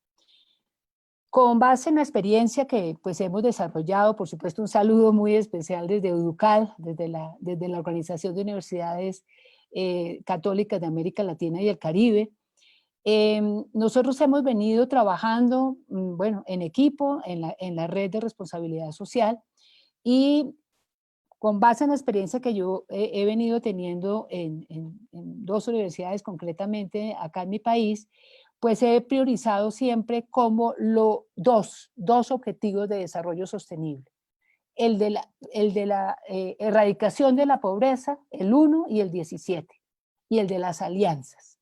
Con base en la experiencia que pues hemos desarrollado, por supuesto un saludo muy especial desde UDUCAL, desde la Organización de Universidades Católicas de América Latina y el Caribe. Nosotros hemos venido trabajando, bueno, en equipo, en la red de responsabilidad social, y con base en la experiencia que yo he venido teniendo en dos universidades concretamente acá en mi país, pues he priorizado siempre como dos objetivos de desarrollo sostenible. el de la erradicación de la pobreza, el 1 y el 17, y el de las alianzas.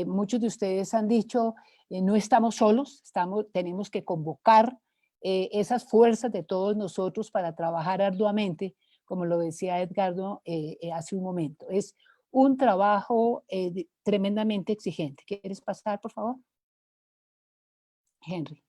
Muchos de ustedes han dicho, no estamos solos, tenemos que convocar esas fuerzas de todos nosotros para trabajar arduamente, como lo decía Edgardo hace un momento. Es un trabajo tremendamente exigente. ¿Quieres pasar, por favor? Henry.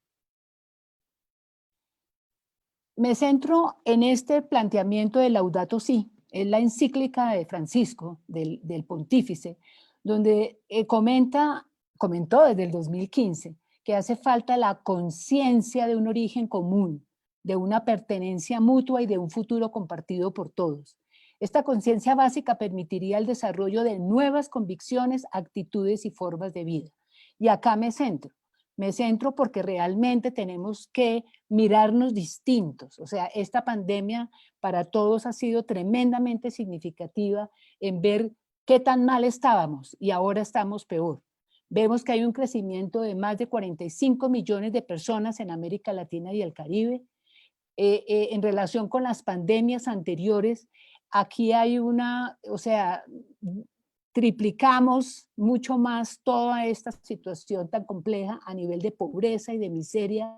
Me centro en este planteamiento de Laudato Si, es la encíclica de Francisco, del pontífice, donde comentó desde el 2015 que hace falta la conciencia de un origen común, de una pertenencia mutua y de un futuro compartido por todos. Esta conciencia básica permitiría el desarrollo de nuevas convicciones, actitudes y formas de vida. Y acá me centro. Me centro porque realmente tenemos que mirarnos distintos. O sea, esta pandemia para todos ha sido tremendamente significativa en ver qué tan mal estábamos y ahora estamos peor. Vemos que hay un crecimiento de más de 45 millones de personas en América Latina y el Caribe. En relación con las pandemias anteriores, aquí hay triplicamos mucho más toda esta situación tan compleja a nivel de pobreza y de miseria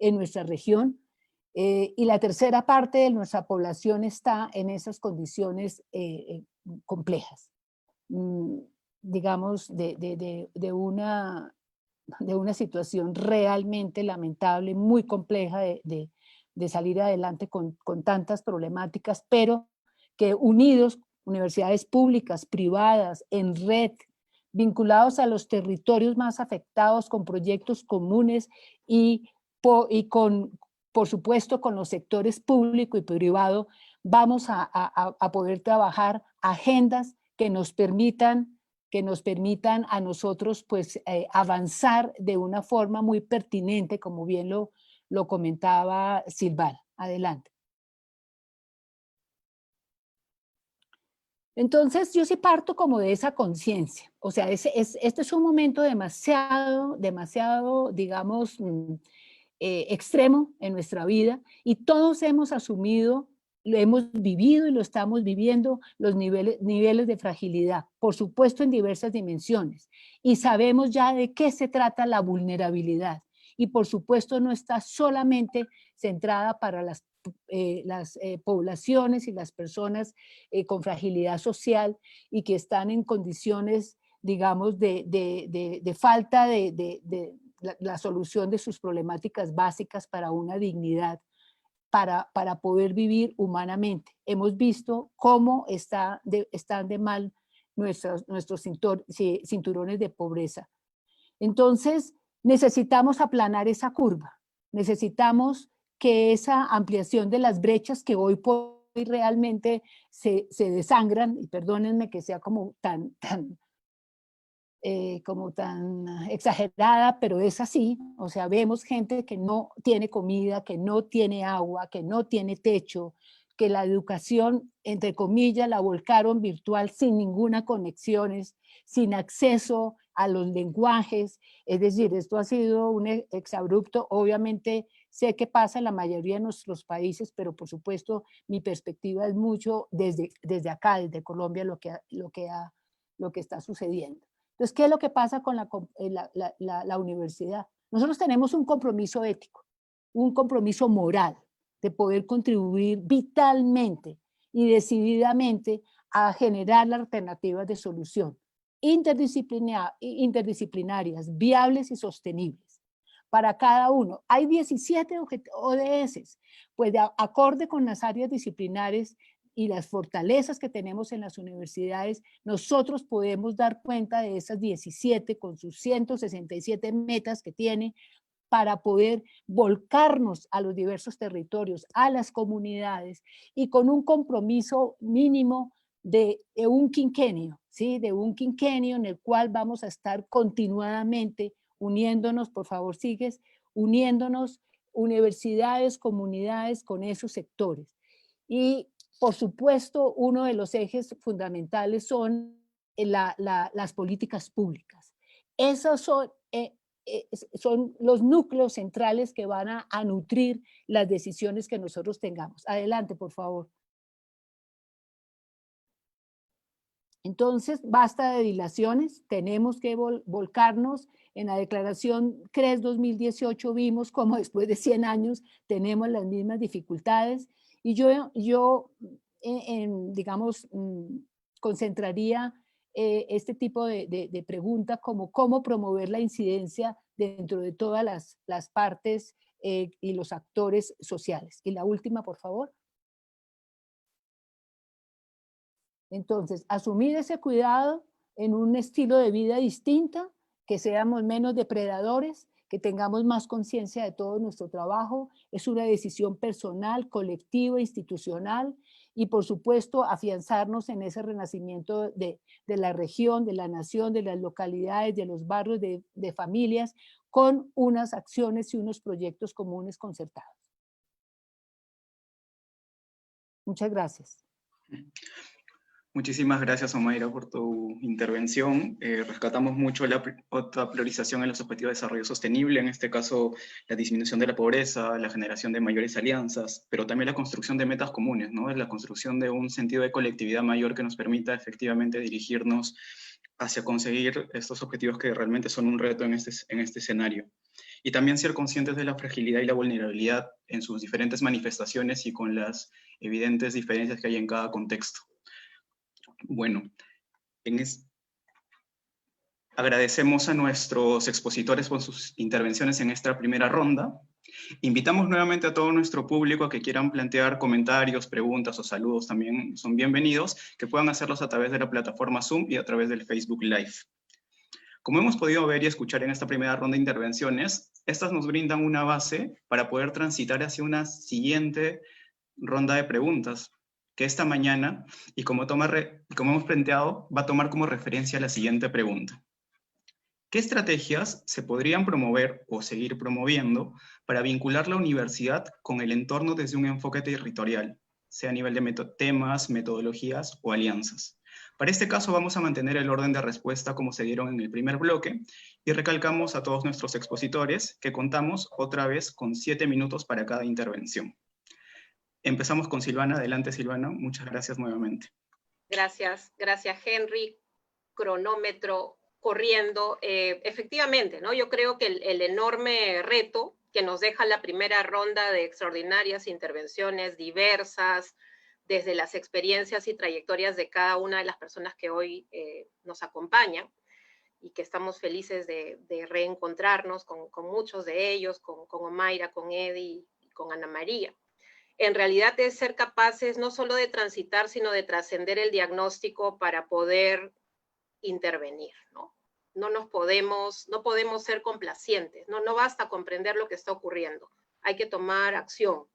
en nuestra región. Y la tercera parte de nuestra población está en esas condiciones complejas. Digamos, de una situación realmente lamentable, muy compleja de salir adelante con tantas problemáticas, pero que unidos, universidades públicas, privadas, en red, vinculados a los territorios más afectados con proyectos comunes y por supuesto, con los sectores público y privado, vamos a poder trabajar agendas que nos permitan a nosotros pues, avanzar de una forma muy pertinente, como bien lo comentaba Silvana. Adelante. Entonces, yo sí parto como de esa conciencia. O sea, este es un momento demasiado, digamos, extremo en nuestra vida y todos hemos asumido, lo hemos vivido y lo estamos viviendo, los niveles de fragilidad, por supuesto en diversas dimensiones. Y sabemos ya de qué se trata la vulnerabilidad. Y por supuesto no está solamente centrada para las poblaciones y las personas con fragilidad social y que están en condiciones, digamos, de falta de la solución de sus problemáticas básicas para una dignidad, para poder vivir humanamente. Hemos visto cómo están de mal nuestros cinturones de pobreza. Entonces, necesitamos aplanar esa curva, necesitamos que esa ampliación de las brechas que hoy por hoy realmente se desangran, y perdónenme que sea como tan exagerada, pero es así. O sea, vemos gente que no tiene comida, que no tiene agua, que no tiene techo, que la educación, entre comillas, la volcaron virtual sin ninguna conexión, sin acceso a los lenguajes. Es decir, esto ha sido un exabrupto. Obviamente sé que pasa en la mayoría de nuestros países, pero por supuesto mi perspectiva es mucho desde acá, desde Colombia, lo que está sucediendo. Entonces, ¿qué es lo que pasa con la universidad? Nosotros tenemos un compromiso ético, un compromiso moral de poder contribuir vitalmente y decididamente a generar las alternativas de solución interdisciplinarias, viables y sostenibles para cada uno. Hay 17 ODS, pues de acorde con las áreas disciplinares y las fortalezas que tenemos en las universidades, nosotros podemos dar cuenta de esas 17 con sus 167 metas que tiene para poder volcarnos a los diversos territorios, a las comunidades y con un compromiso mínimo de un quinquenio, ¿sí? De un quinquenio en el cual vamos a estar continuadamente uniéndonos, por favor sigues, uniéndonos universidades, comunidades con esos sectores. Y por supuesto, uno de los ejes fundamentales son las políticas públicas. Esas son son los núcleos centrales que van a nutrir las decisiones que nosotros tengamos. Adelante, por favor. Entonces, basta de dilaciones, tenemos que volcarnos. En la declaración CRES 2018 vimos cómo después de 100 años tenemos las mismas dificultades, y yo digamos, concentraría este tipo de pregunta como cómo promover la incidencia dentro de todas las partes y los actores sociales. Y la última, por favor. Entonces, asumir ese cuidado en un estilo de vida distinta, que seamos menos depredadores, que tengamos más conciencia de todo nuestro trabajo, es una decisión personal, colectiva, institucional, y por supuesto afianzarnos en ese renacimiento de la región, de la nación, de las localidades, de los barrios, de familias, con unas acciones y unos proyectos comunes concertados. Muchas gracias. Muchísimas gracias, Omaira, por tu intervención. Rescatamos mucho la priorización en los objetivos de desarrollo sostenible, en este caso la disminución de la pobreza, la generación de mayores alianzas, pero también la construcción de metas comunes, ¿no? La construcción de un sentido de colectividad mayor que nos permita efectivamente dirigirnos hacia conseguir estos objetivos que realmente son un reto en este escenario. Y también ser conscientes de la fragilidad y la vulnerabilidad en sus diferentes manifestaciones y con las evidentes diferencias que hay en cada contexto. Bueno, agradecemos a nuestros expositores por sus intervenciones en esta primera ronda. Invitamos nuevamente a todo nuestro público a que quieran plantear comentarios, preguntas o saludos, también son bienvenidos, que puedan hacerlos a través de la plataforma Zoom y a través del Facebook Live. Como hemos podido ver y escuchar en esta primera ronda de intervenciones, estas nos brindan una base para poder transitar hacia una siguiente ronda de preguntas, que esta mañana, y como hemos planteado, va a tomar como referencia la siguiente pregunta. ¿Qué estrategias se podrían promover o seguir promoviendo para vincular la universidad con el entorno desde un enfoque territorial, sea a nivel de temas, metodologías o alianzas? Para este caso vamos a mantener el orden de respuesta como se dieron en el primer bloque, y recalcamos a todos nuestros expositores que contamos otra vez con 7 minutos para cada intervención. Empezamos con Silvana. Adelante, Silvana. Muchas gracias nuevamente. Gracias, Henry. Cronómetro corriendo. Efectivamente, ¿no? Yo creo que el enorme reto que nos deja la primera ronda de extraordinarias intervenciones diversas, desde las experiencias y trayectorias de cada una de las personas que hoy nos acompañan, y que estamos felices de reencontrarnos con muchos de ellos, con Omaira, con Eddie y con Ana María. En realidad es ser capaces no solo de transitar, sino de trascender el diagnóstico para poder intervenir, ¿no? No podemos ser complacientes, no basta comprender lo que está ocurriendo, hay que tomar acción,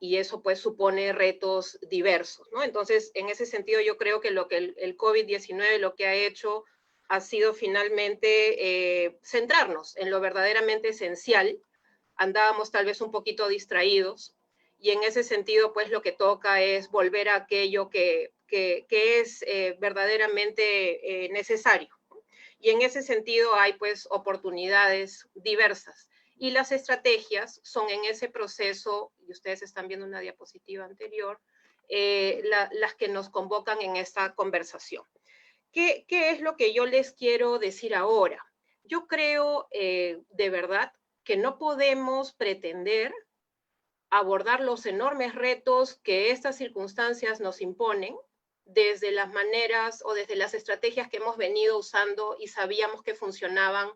y eso pues supone retos diversos, ¿no? Entonces, en ese sentido yo creo que lo que el COVID-19 lo que ha hecho ha sido finalmente centrarnos en lo verdaderamente esencial. Andábamos tal vez un poquito distraídos, y en ese sentido, pues lo que toca es volver a aquello que es verdaderamente necesario. Y en ese sentido hay pues oportunidades diversas. Y las estrategias son en ese proceso, y ustedes están viendo una diapositiva anterior, las que nos convocan en esta conversación. ¿Qué es lo que yo les quiero decir ahora? Yo creo de verdad que no podemos pretender abordar los enormes retos que estas circunstancias nos imponen desde las maneras o desde las estrategias que hemos venido usando y sabíamos que funcionaban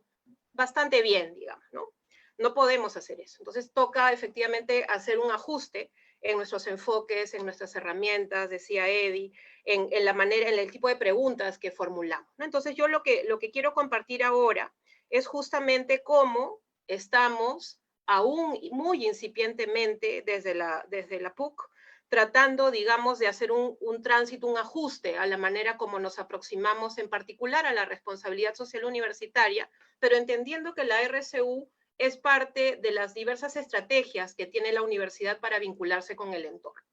bastante bien, digamos, ¿no? No podemos hacer eso. Entonces toca efectivamente hacer un ajuste en nuestros enfoques, en nuestras herramientas, decía Eddie, en la manera, en el tipo de preguntas que formulamos, ¿no? Entonces yo lo que quiero compartir ahora es justamente cómo estamos aún muy incipientemente desde la PUC, tratando, digamos, de hacer un tránsito, un ajuste a la manera como nos aproximamos en particular a la responsabilidad social universitaria, pero entendiendo que la RCU es parte de las diversas estrategias que tiene la universidad para vincularse con el entorno.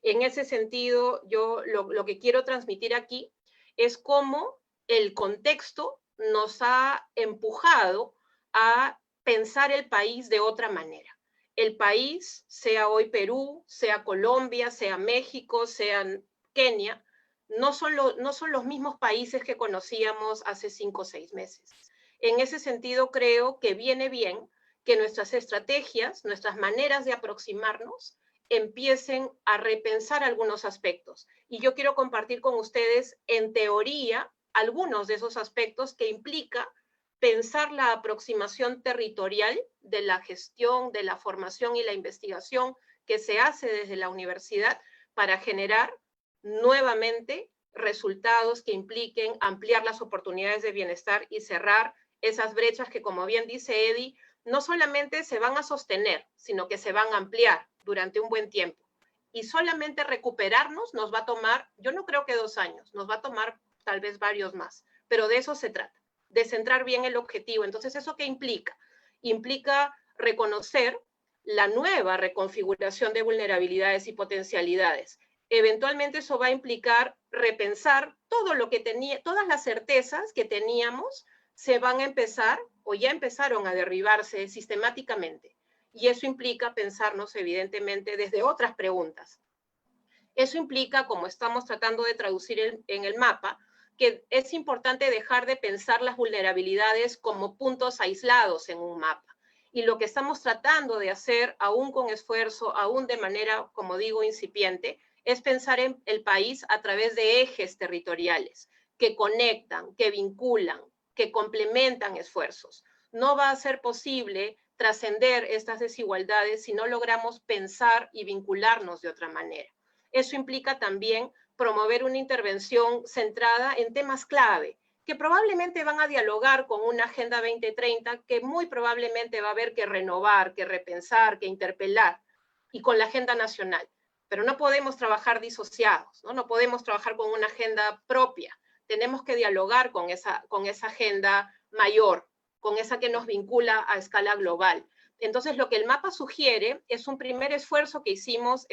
En ese sentido, yo lo que quiero transmitir aquí es cómo el contexto nos ha empujado a pensar el país de otra manera. El país, sea hoy Perú, sea Colombia, sea México, sea Kenia, no son los mismos países que conocíamos hace 5 o 6 meses. En ese sentido, creo que viene bien que nuestras estrategias, nuestras maneras de aproximarnos, empiecen a repensar algunos aspectos. Y yo quiero compartir con ustedes, en teoría, algunos de esos aspectos que implica pensar la aproximación territorial de la gestión, de la formación y la investigación que se hace desde la universidad para generar nuevamente resultados que impliquen ampliar las oportunidades de bienestar y cerrar esas brechas que, como bien dice Eddie, no solamente se van a sostener, sino que se van a ampliar durante un buen tiempo. Y solamente recuperarnos nos va a tomar, yo no creo que 2 años, nos va a tomar tal vez varios más, pero de eso se trata, de centrar bien el objetivo. Entonces, ¿eso qué implica? Implica reconocer la nueva reconfiguración de vulnerabilidades y potencialidades. Eventualmente eso va a implicar repensar todo lo que todas las certezas que teníamos se van a empezar o ya empezaron a derribarse sistemáticamente. Y eso implica pensarnos evidentemente desde otras preguntas. Eso implica, como estamos tratando de traducir en el mapa, que es importante dejar de pensar las vulnerabilidades como puntos aislados en un mapa. Y lo que estamos tratando de hacer, aún con esfuerzo, aún de manera, como digo, incipiente, es pensar en el país a través de ejes territoriales que conectan, que vinculan, que complementan esfuerzos. No va a ser posible trascender estas desigualdades si no logramos pensar y vincularnos de otra manera. Eso implica también promover una intervención centrada en temas clave, que probablemente van a dialogar con una Agenda 2030 que muy probablemente va a haber que renovar, que repensar, que interpelar, y con la agenda nacional. Pero no podemos trabajar disociados, ¿no? No podemos trabajar con una agenda propia. Tenemos que dialogar con esa agenda mayor, con esa que nos vincula a escala global. Entonces, lo que el mapa sugiere es un primer esfuerzo que hicimos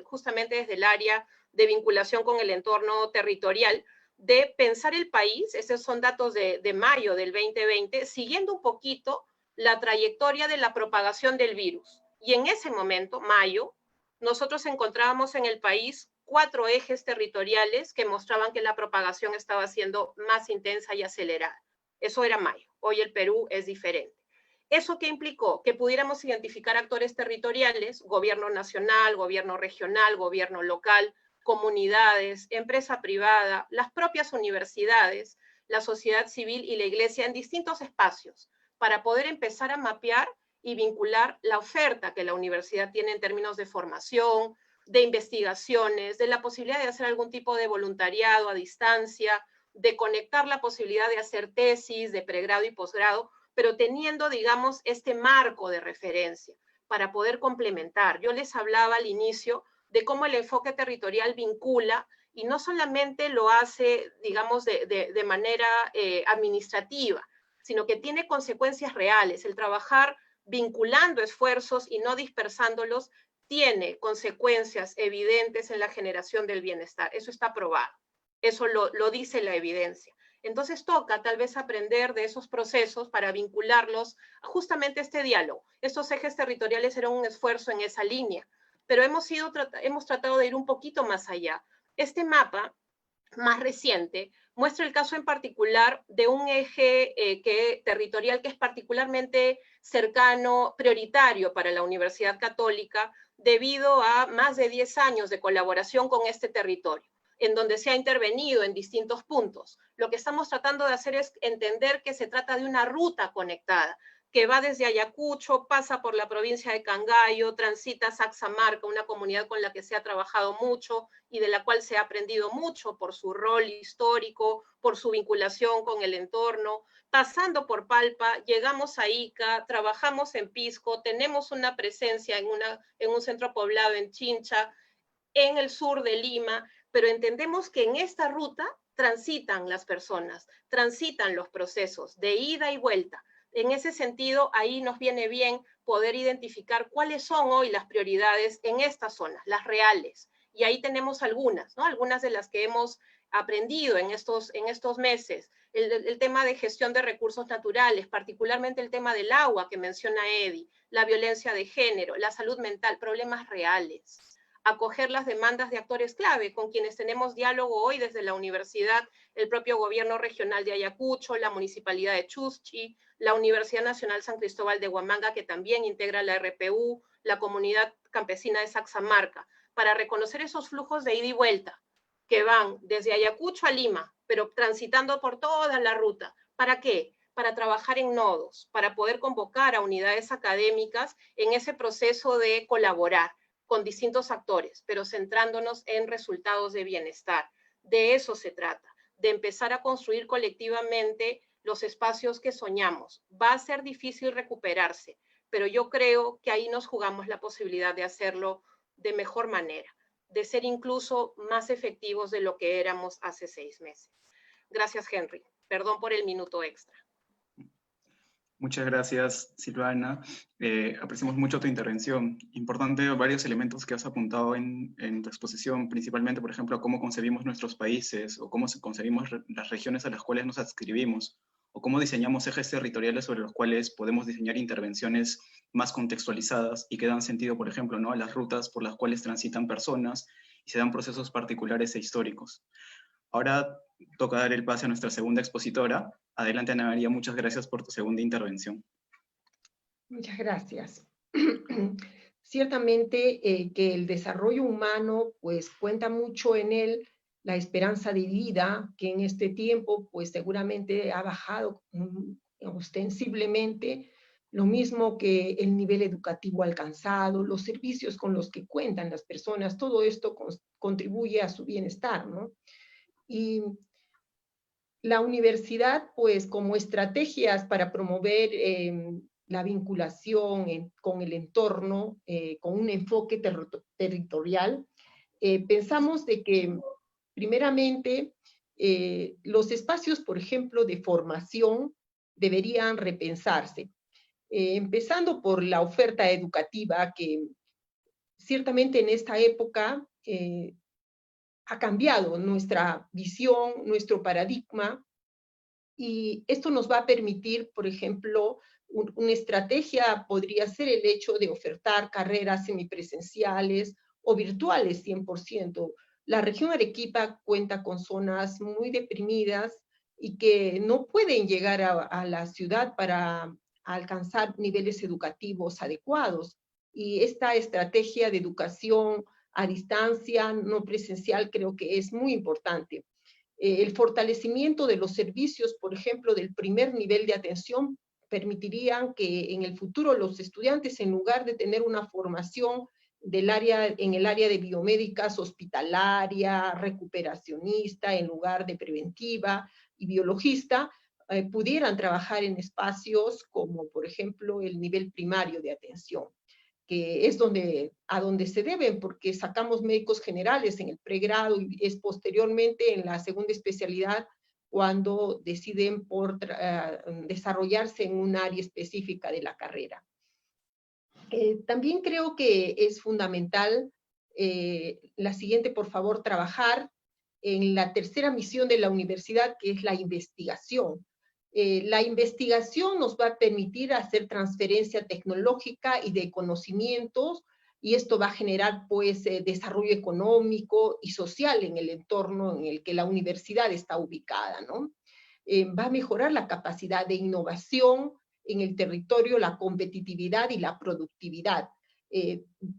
justamente desde el área de vinculación con el entorno territorial, de pensar el país, esos son datos de mayo del 2020, siguiendo un poquito la trayectoria de la propagación del virus. Y en ese momento, mayo, nosotros encontrábamos en el país 4 ejes territoriales que mostraban que la propagación estaba siendo más intensa y acelerada. Eso era mayo. Hoy el Perú es diferente. ¿Eso qué implicó? Que pudiéramos identificar actores territoriales, gobierno nacional, gobierno regional, gobierno local, comunidades, empresa privada, las propias universidades, la sociedad civil y la iglesia en distintos espacios para poder empezar a mapear y vincular la oferta que la universidad tiene en términos de formación, de investigaciones, de la posibilidad de hacer algún tipo de voluntariado a distancia, de conectar la posibilidad de hacer tesis de pregrado y posgrado, pero teniendo, digamos, este marco de referencia para poder complementar. Yo les hablaba al inicio de cómo el enfoque territorial vincula y no solamente lo hace, digamos, de manera administrativa, sino que tiene consecuencias reales. El trabajar vinculando esfuerzos y no dispersándolos tiene consecuencias evidentes en la generación del bienestar. Eso está probado. Eso lo dice la evidencia. Entonces toca tal vez aprender de esos procesos para vincularlos a justamente este diálogo. Estos ejes territoriales eran un esfuerzo en esa línea, pero hemos tratado de ir un poquito más allá. Este mapa más reciente muestra el caso en particular de un eje territorial que es particularmente cercano, prioritario para la Universidad Católica, debido a más de 10 años de colaboración con este territorio, en donde se ha intervenido en distintos puntos. Lo que estamos tratando de hacer es entender que se trata de una ruta conectada, que va desde Ayacucho, pasa por la provincia de Cangallo, transita Saxamarca, una comunidad con la que se ha trabajado mucho y de la cual se ha aprendido mucho por su rol histórico, por su vinculación con el entorno, pasando por Palpa, llegamos a Ica, trabajamos en Pisco, tenemos una presencia en un centro poblado en Chincha, en el sur de Lima, pero entendemos que en esta ruta transitan las personas, transitan los procesos de ida y vuelta. En ese sentido, ahí nos viene bien poder identificar cuáles son hoy las prioridades en estas zonas, las reales, Y ahí tenemos algunas, ¿no? Algunas de las que hemos aprendido en estos meses. El tema de gestión de recursos naturales, particularmente el tema del agua que menciona Eddie, la violencia de género, la salud mental, problemas reales. Acoger las demandas de actores clave con quienes tenemos diálogo hoy desde la universidad, el propio gobierno regional de Ayacucho, la municipalidad de Chuschi, la Universidad Nacional San Cristóbal de Huamanga, que también integra la RPU, la comunidad campesina de Saxamarca, para reconocer esos flujos de ida y vuelta que van desde Ayacucho a Lima, pero transitando por toda la ruta. ¿Para qué? Para trabajar en nodos, para poder convocar a unidades académicas en ese proceso de colaborar con distintos actores, pero centrándonos en resultados de bienestar. De eso se trata, de empezar a construir colectivamente los espacios que soñamos. Va a ser difícil recuperarse, pero yo creo que ahí nos jugamos la posibilidad de hacerlo de mejor manera, de ser incluso más efectivos de lo que éramos hace 6 meses. Gracias, Henry. Perdón por el minuto extra. Muchas gracias, Silvana. Apreciamos mucho tu intervención. Importante varios elementos que has apuntado en tu exposición, principalmente, por ejemplo, cómo concebimos nuestros países o cómo concebimos las regiones a las cuales nos adscribimos, o cómo diseñamos ejes territoriales sobre los cuales podemos diseñar intervenciones más contextualizadas y que dan sentido, por ejemplo, ¿no?, a las rutas por las cuales transitan personas y se dan procesos particulares e históricos. Ahora toca dar el pase a nuestra segunda expositora. Adelante, Ana María, muchas gracias por tu segunda intervención. Muchas gracias. Ciertamente que el desarrollo humano pues cuenta mucho en él la esperanza de vida, que en este tiempo pues seguramente ha bajado ostensiblemente, lo mismo que el nivel educativo alcanzado, los servicios con los que cuentan las personas, todo esto contribuye a su bienestar, ¿no? Y la universidad, pues como estrategias para promover la vinculación con el entorno, con un enfoque territorial, pensamos de que primeramente los espacios, por ejemplo, de formación deberían repensarse, empezando por la oferta educativa que ciertamente en esta época ha cambiado nuestra visión, nuestro paradigma, y esto nos va a permitir, por ejemplo, una estrategia podría ser el hecho de ofertar carreras semipresenciales o virtuales 100%. La región Arequipa cuenta con zonas muy deprimidas y que no pueden llegar a la ciudad para alcanzar niveles educativos adecuados. Y esta estrategia de educación a distancia, no presencial, creo que es muy importante. El fortalecimiento de los servicios, por ejemplo, del primer nivel de atención, permitirían que en el futuro los estudiantes, en lugar de tener una formación en el área de biomédicas hospitalaria, recuperacionista, en lugar de preventiva y biologista, pudieran trabajar en espacios como, por ejemplo, el nivel primario de atención, que es a donde se deben, porque sacamos médicos generales en el pregrado y es posteriormente en la segunda especialidad cuando deciden por desarrollarse en un área específica de la carrera. También creo que es fundamental, la siguiente, por favor, trabajar en la tercera misión de la universidad, que es la investigación. La investigación nos va a permitir hacer transferencia tecnológica y de conocimientos, y esto va a generar pues desarrollo económico y social en el entorno en el que la universidad está ubicada, ¿no? Va a mejorar la capacidad de innovación en el territorio, la competitividad y la productividad.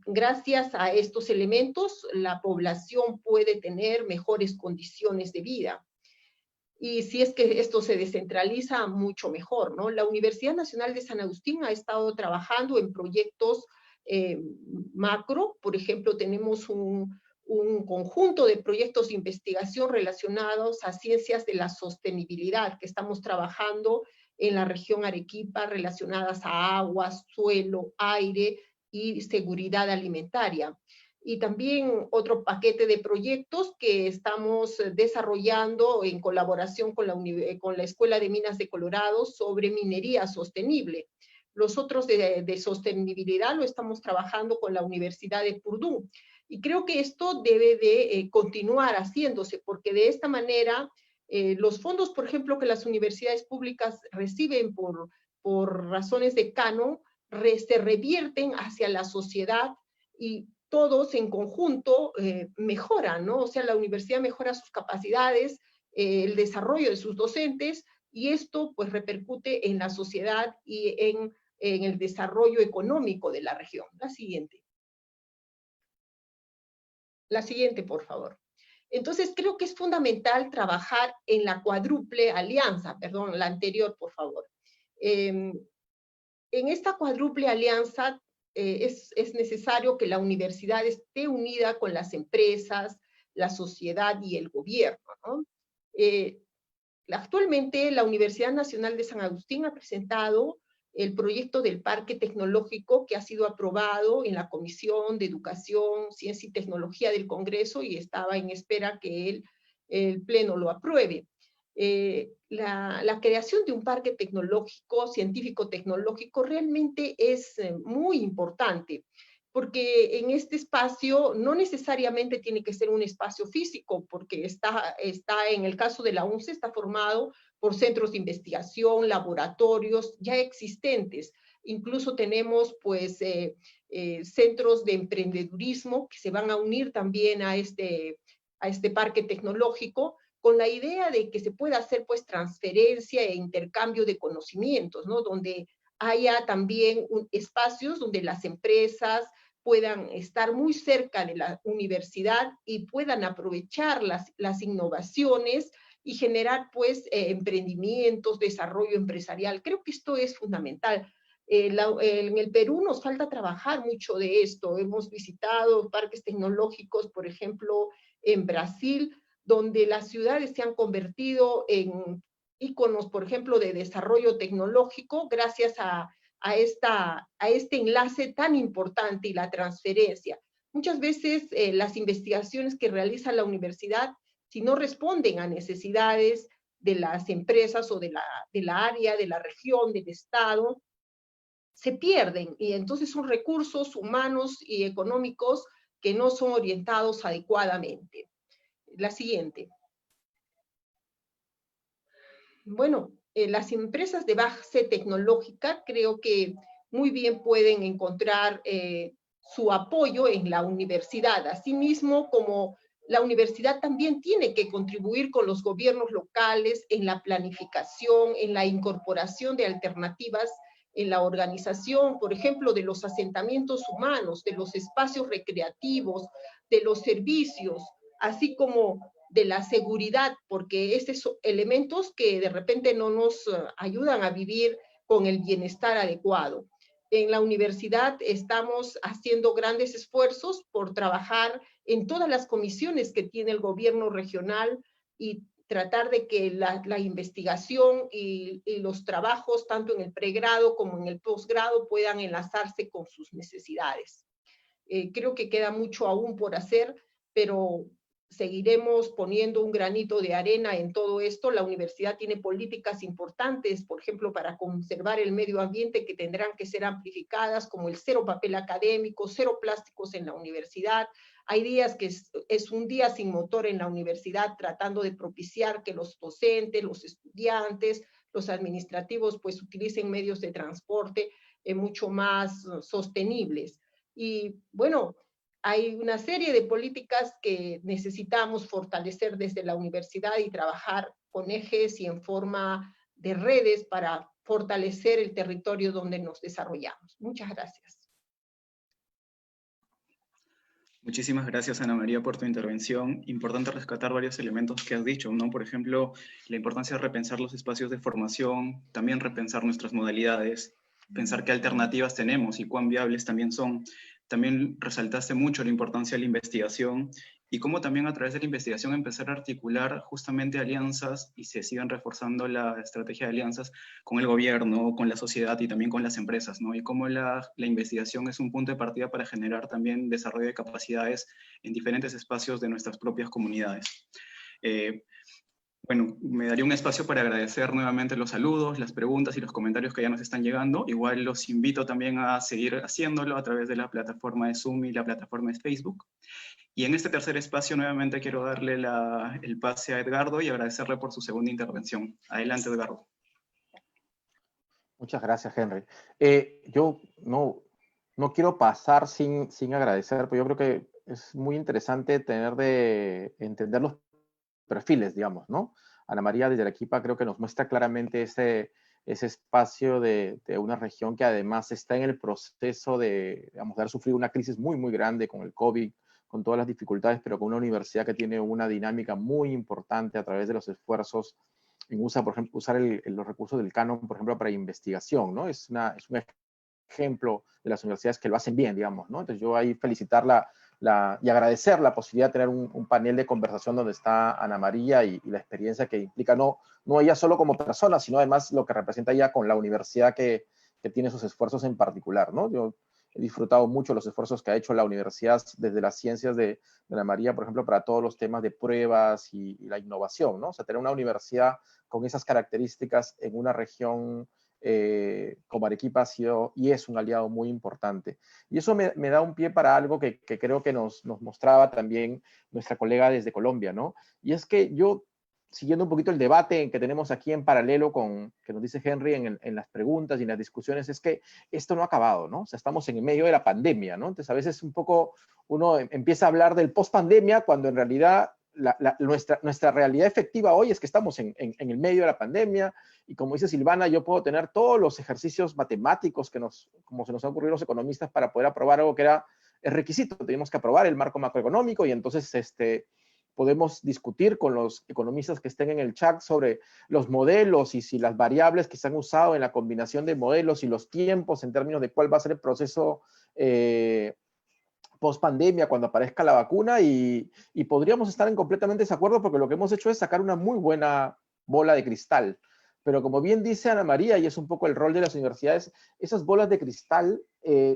Gracias a estos elementos, la población puede tener mejores condiciones de vida. Y si es que esto se descentraliza, mucho mejor, ¿no? La Universidad Nacional de San Agustín ha estado trabajando en proyectos macro. Por ejemplo, tenemos un conjunto de proyectos de investigación relacionados a ciencias de la sostenibilidad que estamos trabajando en la región Arequipa, relacionadas a agua, suelo, aire y seguridad alimentaria. Y también otro paquete de proyectos que estamos desarrollando en colaboración con la Escuela de Minas de Colorado sobre minería sostenible. Los otros de sostenibilidad lo estamos trabajando con la Universidad de Purdue. Y creo que esto debe de continuar haciéndose, porque de esta manera los fondos, por ejemplo, que las universidades públicas reciben por razones de canon, se revierten hacia la sociedad y todos en conjunto mejoran, ¿no? O sea, la universidad mejora sus capacidades, el desarrollo de sus docentes, y esto pues repercute en la sociedad y en el desarrollo económico de la región. La siguiente. La siguiente, por favor. Entonces, creo que es fundamental trabajar en la cuádruple alianza, perdón, la anterior, por favor. En esta cuádruple alianza es necesario que la universidad esté unida con las empresas, la sociedad y el gobierno, ¿no? Actualmente, la Universidad Nacional de San Agustín ha presentado el proyecto del Parque Tecnológico que ha sido aprobado en la Comisión de Educación, Ciencia y Tecnología del Congreso y estaba en espera que el Pleno lo apruebe. La creación de un parque tecnológico, científico-tecnológico, realmente es muy importante, porque en este espacio no necesariamente tiene que ser un espacio físico, porque está en el caso de la UNCE, está formado por centros de investigación, laboratorios ya existentes. Incluso tenemos pues centros de emprendedurismo que se van a unir también a este parque tecnológico, con la idea de que se pueda hacer pues transferencia e intercambio de conocimientos, ¿no? Donde haya también espacios donde las empresas puedan estar muy cerca de la universidad y puedan aprovechar las innovaciones y generar pues emprendimientos, desarrollo empresarial. Creo que esto es fundamental. En el Perú nos falta trabajar mucho de esto. Hemos visitado parques tecnológicos, por ejemplo, en Brasil, donde las ciudades se han convertido en íconos, por ejemplo, de desarrollo tecnológico gracias a este enlace tan importante y la transferencia. Muchas veces las investigaciones que realiza la universidad, si no responden a necesidades de las empresas o de la área, de la región, del Estado, se pierden, y entonces son recursos humanos y económicos que no son orientados adecuadamente. La siguiente. Bueno, las empresas de base tecnológica creo que muy bien pueden encontrar su apoyo en la universidad. Asimismo, como la universidad también tiene que contribuir con los gobiernos locales en la planificación, en la incorporación de alternativas en la organización, por ejemplo, de los asentamientos humanos, de los espacios recreativos, de los servicios, así como de la seguridad, porque estos son elementos que de repente no nos ayudan a vivir con el bienestar adecuado. En la universidad estamos haciendo grandes esfuerzos por trabajar en todas las comisiones que tiene el gobierno regional y tratar de que la investigación y los trabajos, tanto en el pregrado como en el posgrado, puedan enlazarse con sus necesidades. Creo que queda mucho aún por hacer, pero seguiremos poniendo un granito de arena en todo esto. La universidad tiene políticas importantes, por ejemplo, para conservar el medio ambiente, que tendrán que ser amplificadas, como el cero papel académico, cero plásticos en la universidad. Hay días que es un día sin motor en la universidad, tratando de propiciar que los docentes, los estudiantes, los administrativos, pues utilicen medios de transporte mucho más sostenibles. Y bueno, hay una serie de políticas que necesitamos fortalecer desde la universidad y trabajar con ejes y en forma de redes para fortalecer el territorio donde nos desarrollamos. Muchas gracias. Muchísimas gracias, Ana María, por tu intervención. Importante rescatar varios elementos que has dicho, ¿no? Por ejemplo, la importancia de repensar los espacios de formación, también repensar nuestras modalidades, pensar qué alternativas tenemos y cuán viables también son. También resaltaste mucho la importancia de la investigación y cómo también a través de la investigación empezar a articular justamente alianzas y se sigan reforzando la estrategia de alianzas con el gobierno, con la sociedad y también con las empresas, ¿no? Y cómo la investigación es un punto de partida para generar también desarrollo de capacidades en diferentes espacios de nuestras propias comunidades. Bueno, me daría un espacio para agradecer nuevamente los saludos, las preguntas y los comentarios que ya nos están llegando. Igual los invito también a seguir haciéndolo a través de la plataforma de Zoom y la plataforma de Facebook. Y en este tercer espacio nuevamente quiero darle el pase a Edgardo y agradecerle por su segunda intervención. Adelante, Edgardo. Muchas gracias, Henry. Yo no quiero pasar sin agradecer, pero yo creo que es muy interesante entender los perfiles, digamos, ¿no? Ana María desde Arequipa creo que nos muestra claramente ese espacio de una región que además está en el proceso de, digamos, de haber sufrido una crisis muy, muy grande con el COVID, con todas las dificultades, pero con una universidad que tiene una dinámica muy importante a través de los esfuerzos en por ejemplo, usar los recursos del canon, por ejemplo, para investigación, ¿no? Es un ejemplo de las universidades que lo hacen bien, digamos, ¿no? Entonces yo ahí felicitarla y agradecer la posibilidad de tener un panel de conversación donde está Ana María y la experiencia que implica no ella solo como persona, sino además lo que representa ella con la universidad que tiene sus esfuerzos en particular, ¿no? Yo he disfrutado mucho los esfuerzos que ha hecho la universidad desde las ciencias de Ana María, por ejemplo, para todos los temas de pruebas y la innovación, ¿no? O sea, tener una universidad con esas características en una región como Arequipa ha sido y es un aliado muy importante. Y eso me da un pie para algo que creo que nos mostraba también nuestra colega desde Colombia, ¿no? Y es que yo, siguiendo un poquito el debate que tenemos aquí en paralelo con que nos dice Henry en las preguntas y en las discusiones, es que esto no ha acabado, ¿no? O sea, estamos en medio de la pandemia, ¿no? Entonces, a veces un poco uno empieza a hablar del post-pandemia cuando en realidad nuestra realidad efectiva hoy es que estamos en el medio de la pandemia y como dice Silvana, yo puedo tener todos los ejercicios matemáticos como se nos ha ocurrido a los economistas para poder aprobar algo que era el requisito. Tenemos que aprobar el marco macroeconómico y entonces podemos discutir con los economistas que estén en el chat sobre los modelos y si las variables que se han usado en la combinación de modelos y los tiempos en términos de cuál va a ser el proceso post pandemia cuando aparezca la vacuna y podríamos estar en completamente desacuerdo porque lo que hemos hecho es sacar una muy buena bola de cristal. Pero como bien dice Ana María, y es un poco el rol de las universidades, esas bolas de cristal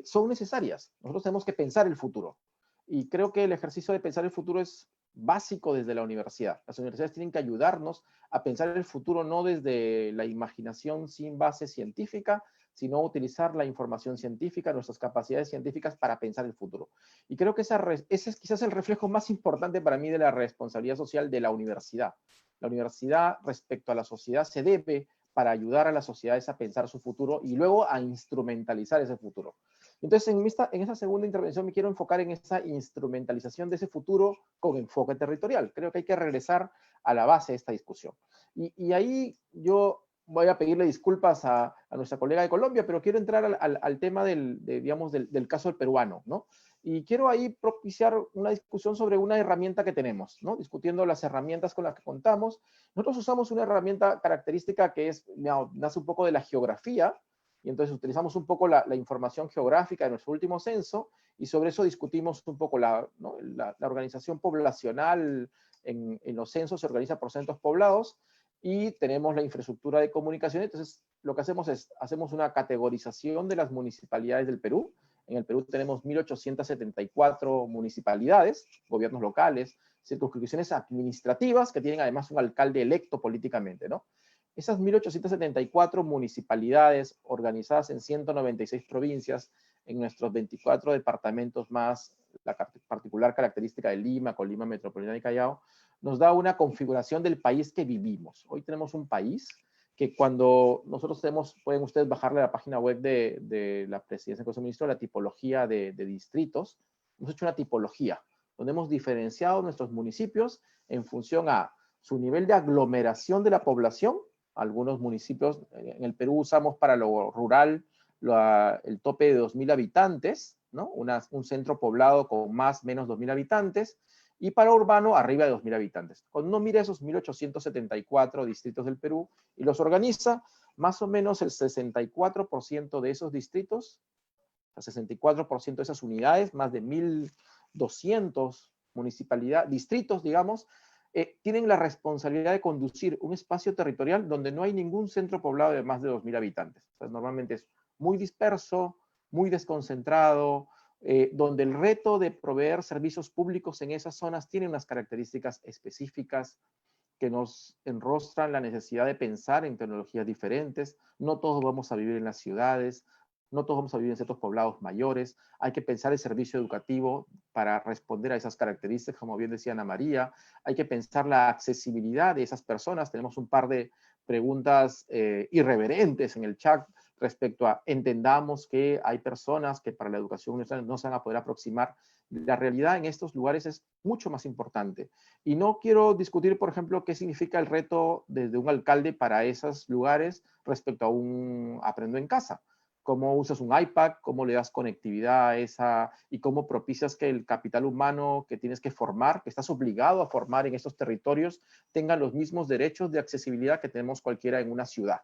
son necesarias. Nosotros tenemos que pensar el futuro. Y creo que el ejercicio de pensar el futuro es básico desde la universidad. Las universidades tienen que ayudarnos a pensar el futuro no desde la imaginación sin base científica, sino utilizar la información científica, nuestras capacidades científicas para pensar el futuro. Y creo que ese es quizás el reflejo más importante para mí de la responsabilidad social de la universidad. La universidad respecto a la sociedad se debe para ayudar a las sociedades a pensar su futuro y luego a instrumentalizar ese futuro. Entonces, en esta segunda intervención me quiero enfocar en esa instrumentalización de ese futuro con enfoque territorial. Creo que hay que regresar a la base de esta discusión. Y ahí yo voy a pedirle disculpas a nuestra colega de Colombia, pero quiero entrar al tema del caso del peruano, ¿no? Y quiero ahí propiciar una discusión sobre una herramienta que tenemos, ¿no? Discutiendo las herramientas con las que contamos. Nosotros usamos una herramienta característica que nace un poco de la geografía, y entonces utilizamos un poco la información geográfica de nuestro último censo, y sobre eso discutimos un poco la organización poblacional en los censos, se organiza por centros poblados, y tenemos la infraestructura de comunicación. Entonces, lo que hacemos es, hacemos una categorización de las municipalidades del Perú. En el Perú tenemos 1.874 municipalidades, gobiernos locales, circunscripciones administrativas que tienen además un alcalde electo políticamente, ¿no? Esas 1.874 municipalidades organizadas en 196 provincias, en nuestros 24 departamentos más la particular característica de Lima, Colima, Metropolitana y Callao, nos da una configuración del país que vivimos. Hoy tenemos un país que cuando nosotros pueden ustedes bajarle a la página web de la Presidencia del Consejo de Ministros, la tipología de distritos, hemos hecho una tipología donde hemos diferenciado nuestros municipios en función a su nivel de aglomeración de la población. Algunos municipios en el Perú usamos para lo rural el tope de 2.000 habitantes, ¿no? Un centro poblado con más o menos 2.000 habitantes, y para urbano arriba de 2.000 habitantes. Cuando uno mira esos 1.874 distritos del Perú y los organiza, más o menos el 64% de esos distritos, el 64% de esas unidades, más de 1.200 distritos, digamos, tienen la responsabilidad de conducir un espacio territorial donde no hay ningún centro poblado de más de 2.000 habitantes. O sea, normalmente es muy disperso, muy desconcentrado, donde el reto de proveer servicios públicos en esas zonas tiene unas características específicas que nos enrostran la necesidad de pensar en tecnologías diferentes. No todos vamos a vivir en las ciudades, no todos vamos a vivir en ciertos poblados mayores. Hay que pensar el servicio educativo para responder a esas características, como bien decía Ana María. Hay que pensar la accesibilidad de esas personas. Tenemos un par de preguntas irreverentes en el chat respecto a entendamos que hay personas que para la educación universal no se van a poder aproximar. La realidad en estos lugares es mucho más importante. Y no quiero discutir, por ejemplo, qué significa el reto desde un alcalde para esos lugares respecto a un aprendo en casa. Cómo usas un iPad, cómo le das conectividad a esa y cómo propicias que el capital humano que tienes que formar, que estás obligado a formar en estos territorios, tenga los mismos derechos de accesibilidad que tenemos cualquiera en una ciudad,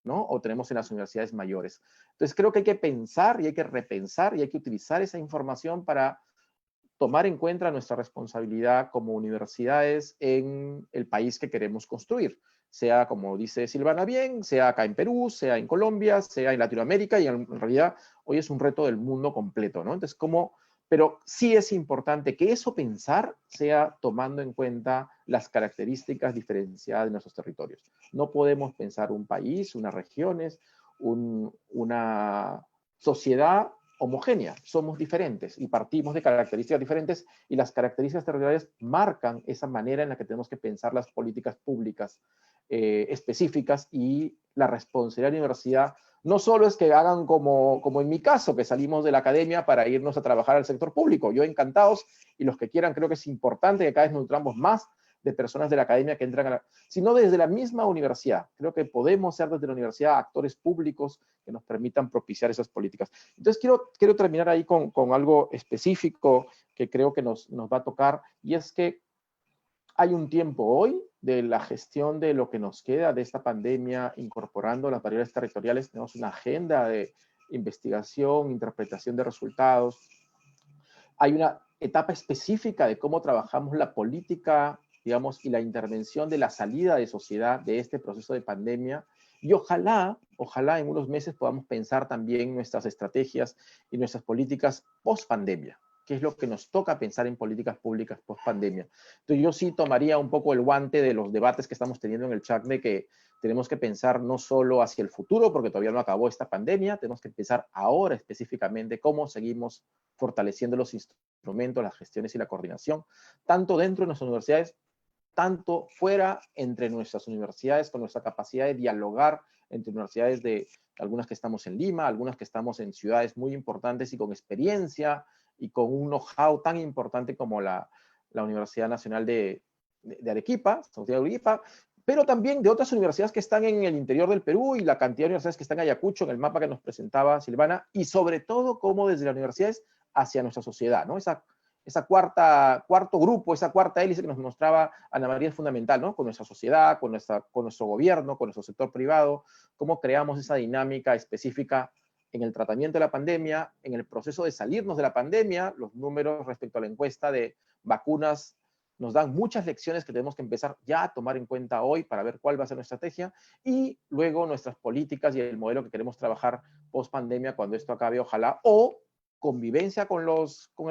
¿no? O tenemos en las universidades mayores. Entonces creo que hay que pensar y hay que repensar y hay que utilizar esa información para tomar en cuenta nuestra responsabilidad como universidades en el país que queremos construir, sea como dice Silvana bien, sea acá en Perú, sea en Colombia, sea en Latinoamérica, y en realidad hoy es un reto del mundo completo, ¿no? Entonces, pero sí es importante que eso pensar sea tomando en cuenta las características diferenciadas de nuestros territorios. No podemos pensar un país, unas regiones, una sociedad homogénea, somos diferentes y partimos de características diferentes, y las características territoriales marcan esa manera en la que tenemos que pensar las políticas públicas específicas, y la responsabilidad de la universidad no solo es que hagan como en mi caso, que salimos de la academia para irnos a trabajar al sector público. Yo encantados, y los que quieran, creo que es importante que cada vez nos nutramos más de personas de la academia que entran sino desde la misma universidad. Creo que podemos ser desde la universidad actores públicos que nos permitan propiciar esas políticas. Entonces quiero terminar ahí con algo específico que creo que nos va a tocar, y es que hay un tiempo hoy de la gestión de lo que nos queda de esta pandemia, incorporando las variables territoriales. Tenemos una agenda de investigación, interpretación de resultados. Hay una etapa específica de cómo trabajamos la política, digamos, y la intervención de la salida de sociedad de este proceso de pandemia. Y ojalá en unos meses podamos pensar también nuestras estrategias y nuestras políticas post pandemia, que es lo que nos toca pensar en políticas públicas post pandemia. Entonces yo sí tomaría un poco el guante de los debates que estamos teniendo en el chat, de que tenemos que pensar no solo hacia el futuro, porque todavía no acabó esta pandemia, tenemos que pensar ahora específicamente cómo seguimos fortaleciendo los instrumentos, las gestiones y la coordinación, tanto dentro de nuestras universidades, tanto fuera entre nuestras universidades, con nuestra capacidad de dialogar entre universidades de algunas que estamos en Lima, algunas que estamos en ciudades muy importantes y con experiencia y con un know-how tan importante como la Universidad Nacional de Arequipa, pero también de otras universidades que están en el interior del Perú, y la cantidad de universidades que están en Ayacucho, en el mapa que nos presentaba Silvana, y sobre todo cómo desde las universidades hacia nuestra sociedad, ¿no? Esa cuarto grupo, esa cuarta hélice que nos mostraba Ana María es fundamental, ¿no? Con nuestra sociedad, con nuestro gobierno, con nuestro sector privado, cómo creamos esa dinámica específica en el tratamiento de la pandemia, en el proceso de salirnos de la pandemia. Los números respecto a la encuesta de vacunas nos dan muchas lecciones que tenemos que empezar ya a tomar en cuenta hoy para ver cuál va a ser nuestra estrategia, y luego nuestras políticas y el modelo que queremos trabajar post pandemia cuando esto acabe, ojalá, o convivencia con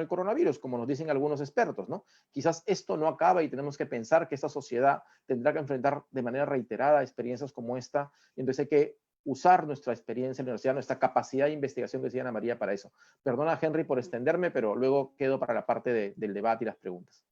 el coronavirus, como nos dicen algunos expertos, ¿no? Quizás esto no acaba y tenemos que pensar que esta sociedad tendrá que enfrentar de manera reiterada experiencias como esta, y entonces hay que usar nuestra experiencia en la universidad, nuestra capacidad de investigación, que decía Ana María, para eso. Perdona, Henry, por extenderme, pero luego quedo para la parte del debate y las preguntas.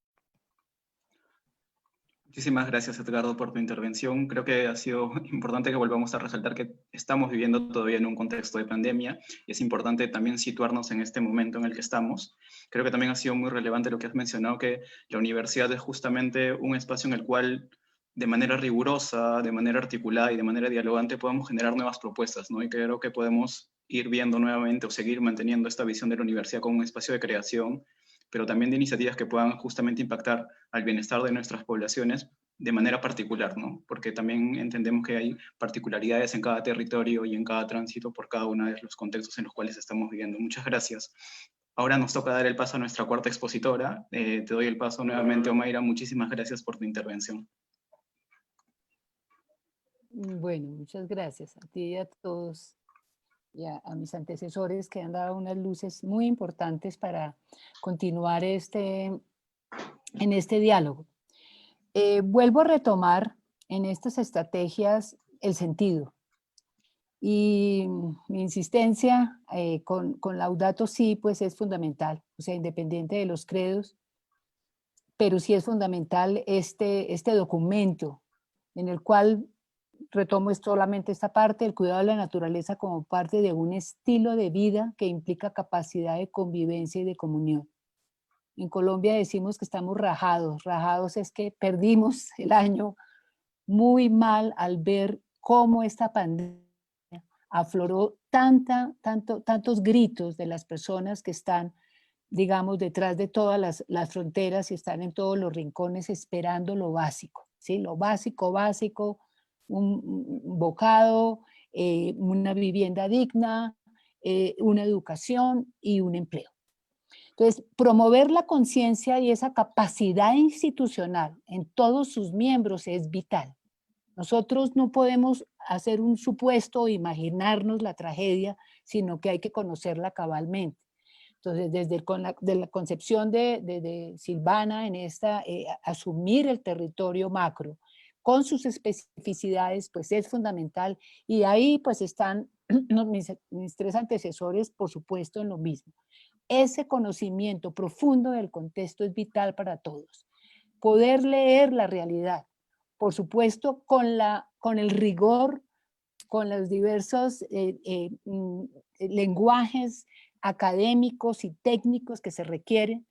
Muchísimas gracias, Edgardo, por tu intervención. Creo que ha sido importante que volvamos a resaltar que estamos viviendo todavía en un contexto de pandemia, y es importante también situarnos en este momento en el que estamos. Creo que también ha sido muy relevante lo que has mencionado, que la universidad es justamente un espacio en el cual, de manera rigurosa, de manera articulada y de manera dialogante, podemos generar nuevas propuestas, ¿no? Y creo que podemos ir viendo nuevamente o seguir manteniendo esta visión de la universidad como un espacio de creación, pero también de iniciativas que puedan justamente impactar al bienestar de nuestras poblaciones de manera particular, ¿no? Porque también entendemos que hay particularidades en cada territorio y en cada tránsito por cada uno de los contextos en los cuales estamos viviendo. Muchas gracias. Ahora nos toca dar el paso a nuestra cuarta expositora. Te doy el paso nuevamente, Omaira. Muchísimas gracias por tu intervención. Bueno, muchas gracias a ti y a todos, y a mis antecesores, que han dado unas luces muy importantes para continuar en este diálogo. Vuelvo a retomar en estas estrategias el sentido. Y mi insistencia con Laudato Si, pues es fundamental, o sea, independiente de los credos, pero sí es fundamental este documento en el cual retomo solamente esta parte, el cuidado de la naturaleza como parte de un estilo de vida que implica capacidad de convivencia y de comunión. En Colombia decimos que estamos rajados. Rajados es que perdimos el año muy mal al ver cómo esta pandemia afloró tantos gritos de las personas que están, digamos, detrás de todas las fronteras y están en todos los rincones esperando lo básico, ¿sí? Lo básico, un bocado, una vivienda digna, una educación y un empleo. Entonces, promover la conciencia y esa capacidad institucional en todos sus miembros es vital. Nosotros no podemos hacer un supuesto o imaginarnos la tragedia, sino que hay que conocerla cabalmente. Entonces, desde la concepción de Silvana en asumir el territorio macro con sus especificidades, pues es fundamental. Y ahí pues están mis tres antecesores, por supuesto, en lo mismo. Ese conocimiento profundo del contexto es vital para todos. Poder leer la realidad, por supuesto, con el rigor, con los diversos lenguajes académicos y técnicos que se requieren,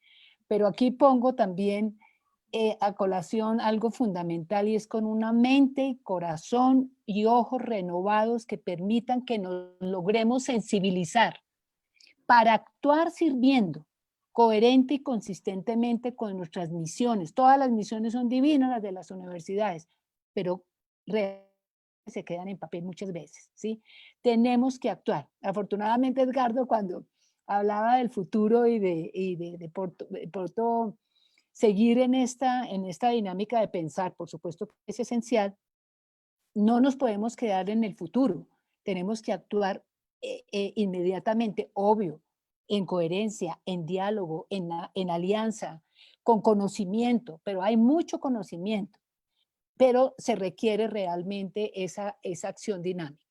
pero aquí pongo también a colación algo fundamental y es con una mente, corazón y ojos renovados que permitan que nos logremos sensibilizar para actuar sirviendo coherente y consistentemente con nuestras misiones. Todas las misiones son divinas, las de las universidades, pero se quedan en papel muchas veces, ¿sí? Tenemos que actuar. Afortunadamente, Edgardo, cuando hablaba del futuro y de Porto, seguir en esta dinámica de pensar, por supuesto que es esencial, no nos podemos quedar en el futuro, tenemos que actuar inmediatamente, obvio, en coherencia, en diálogo, en alianza, con conocimiento, pero hay mucho conocimiento, pero se requiere realmente esa acción dinámica.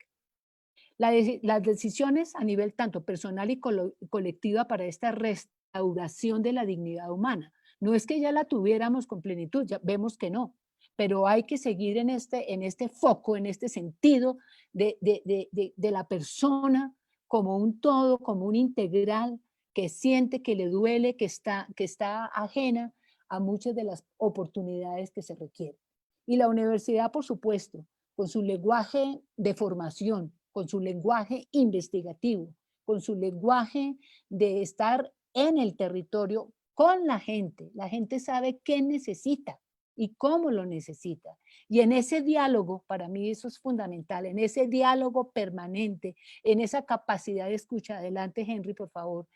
Las decisiones a nivel tanto personal y colectiva para esta restauración de la dignidad humana, no es que ya la tuviéramos con plenitud, ya vemos que no, pero hay que seguir en este foco, en este sentido de la persona como un todo, como un integral que siente, que le duele, que está ajena a muchas de las oportunidades que se requieren. Y la universidad, por supuesto, con su lenguaje de formación, con su lenguaje investigativo, con su lenguaje de estar en el territorio con la gente. La gente sabe qué necesita y cómo lo necesita. Y en ese diálogo, para mí eso es fundamental, en ese diálogo permanente, en esa capacidad de escucha, adelante Henry, por favor,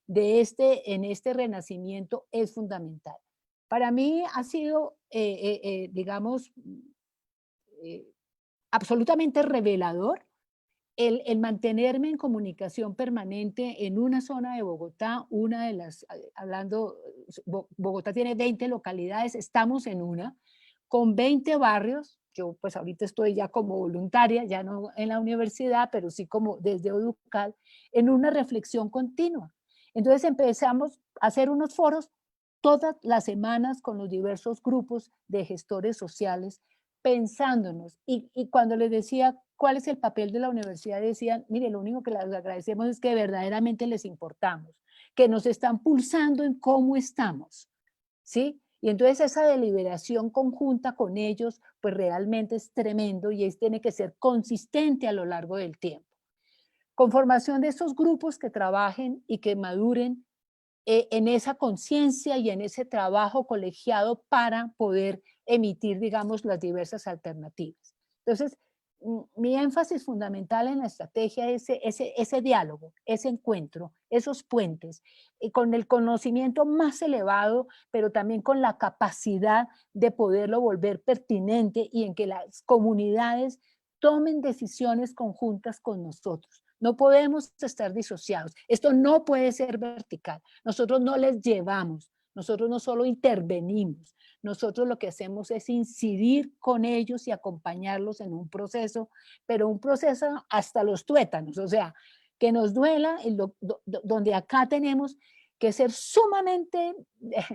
en este renacimiento es fundamental. Para mí ha sido, digamos, absolutamente revelador el mantenerme en comunicación permanente en una zona de Bogotá, Bogotá tiene 20 localidades, estamos en una, con 20 barrios, yo pues ahorita estoy ya como voluntaria, ya no en la universidad, pero sí como desde Educal, en una reflexión continua. Entonces empezamos a hacer unos foros todas las semanas con los diversos grupos de gestores sociales, pensándonos, y cuando les decía cuál es el papel de la universidad, decían, mire, lo único que les agradecemos es que verdaderamente les importamos, que nos están pulsando en cómo estamos, ¿sí? Y entonces esa deliberación conjunta con ellos, pues realmente es tremendo y tiene que ser consistente a lo largo del tiempo. Con formación de esos grupos que trabajen y que maduren en esa conciencia y en ese trabajo colegiado para poder emitir, digamos, las diversas alternativas. Entonces, mi énfasis fundamental en la estrategia es ese diálogo, ese encuentro, esos puentes, con el conocimiento más elevado, pero también con la capacidad de poderlo volver pertinente y en que las comunidades tomen decisiones conjuntas con nosotros. No podemos estar disociados. Esto no puede ser vertical. Nosotros no les llevamos, Nosotros no solo intervenimos, nosotros lo que hacemos es incidir con ellos y acompañarlos en un proceso, pero un proceso hasta los tuétanos, o sea, que nos duela, donde acá tenemos que ser sumamente,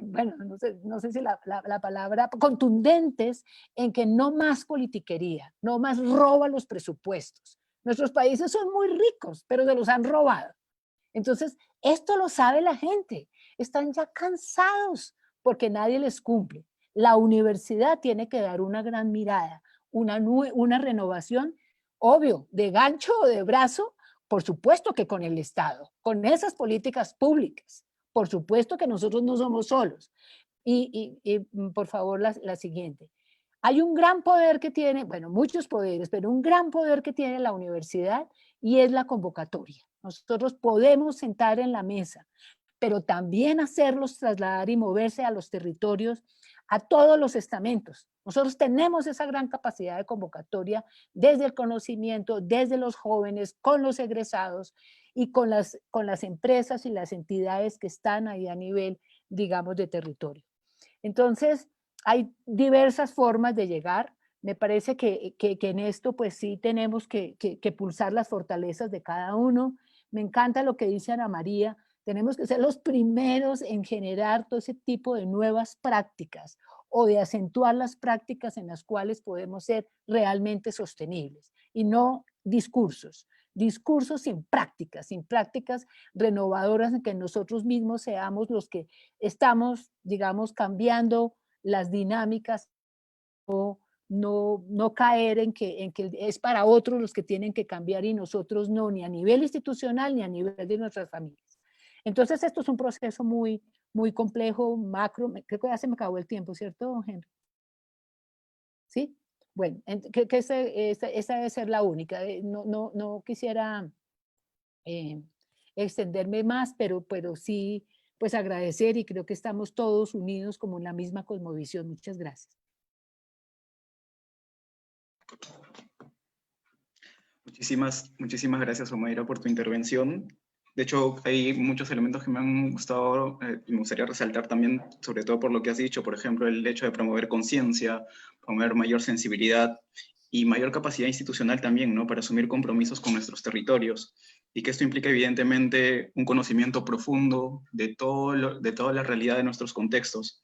bueno, no sé si la palabra, contundentes en que no más politiquería, no más roba los presupuestos. Nuestros países son muy ricos, pero se los han robado. Entonces, esto lo sabe la gente. Están ya cansados porque nadie les cumple. La universidad tiene que dar una gran mirada, una renovación, obvio, de gancho o de brazo, por supuesto que con el Estado, con esas políticas públicas. Por supuesto que nosotros no somos solos. Y por favor, la siguiente. Hay un gran poder que tiene, bueno, muchos poderes, pero un gran poder que tiene la universidad y es la convocatoria. Nosotros podemos sentar en la mesa, pero también hacerlos trasladar y moverse a los territorios, a todos los estamentos. Nosotros tenemos esa gran capacidad de convocatoria desde el conocimiento, desde los jóvenes, con los egresados y con las empresas y las entidades que están ahí a nivel, digamos, de territorio. Entonces, hay diversas formas de llegar. Me parece que en esto, pues sí, tenemos que pulsar las fortalezas de cada uno. Me encanta lo que dice Ana María. Tenemos que ser los primeros en generar todo ese tipo de nuevas prácticas o de acentuar las prácticas en las cuales podemos ser realmente sostenibles y no discursos sin prácticas renovadoras en que nosotros mismos seamos los que estamos, digamos, cambiando las dinámicas o no caer en que es para otros los que tienen que cambiar y nosotros no, ni a nivel institucional ni a nivel de nuestras familias. Entonces esto es un proceso muy, muy complejo, macro, creo que ya se me acabó el tiempo, ¿cierto, Henry? ¿Sí? Bueno, que esa debe ser la única. No quisiera extenderme más, pero sí, pues agradecer y creo que estamos todos unidos como en la misma cosmovisión. Muchas gracias. Muchísimas gracias, Omaira, por tu intervención. De hecho, hay muchos elementos que me han gustado y me gustaría resaltar también, sobre todo por lo que has dicho, por ejemplo, el hecho de promover conciencia, promover mayor sensibilidad y mayor capacidad institucional también, ¿no? Para asumir compromisos con nuestros territorios. Y que esto implica, evidentemente, un conocimiento profundo de toda la realidad de nuestros contextos.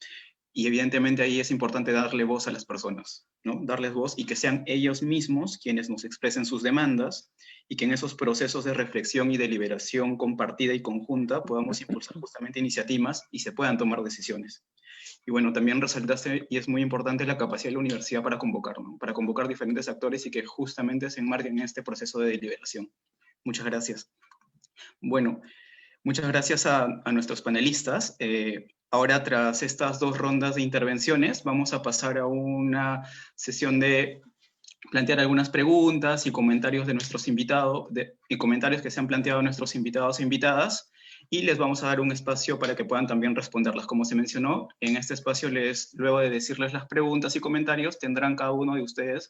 Y evidentemente ahí es importante darle voz a las personas, ¿no? Darles voz y que sean ellos mismos quienes nos expresen sus demandas y que en esos procesos de reflexión y deliberación compartida y conjunta podamos impulsar justamente iniciativas y se puedan tomar decisiones. Y bueno, también resaltaste, y es muy importante, la capacidad de la universidad para convocar, ¿no? Para convocar diferentes actores y que justamente se enmarquen en este proceso de deliberación. Muchas gracias. Bueno, muchas gracias a nuestros panelistas. Ahora, tras estas dos rondas de intervenciones, vamos a pasar a una sesión de plantear algunas preguntas y comentarios de nuestros invitados, y comentarios que se han planteado nuestros invitados e invitadas, y les vamos a dar un espacio para que puedan también responderlas. Como se mencionó, en este espacio, luego de decirles las preguntas y comentarios, tendrán cada uno de ustedes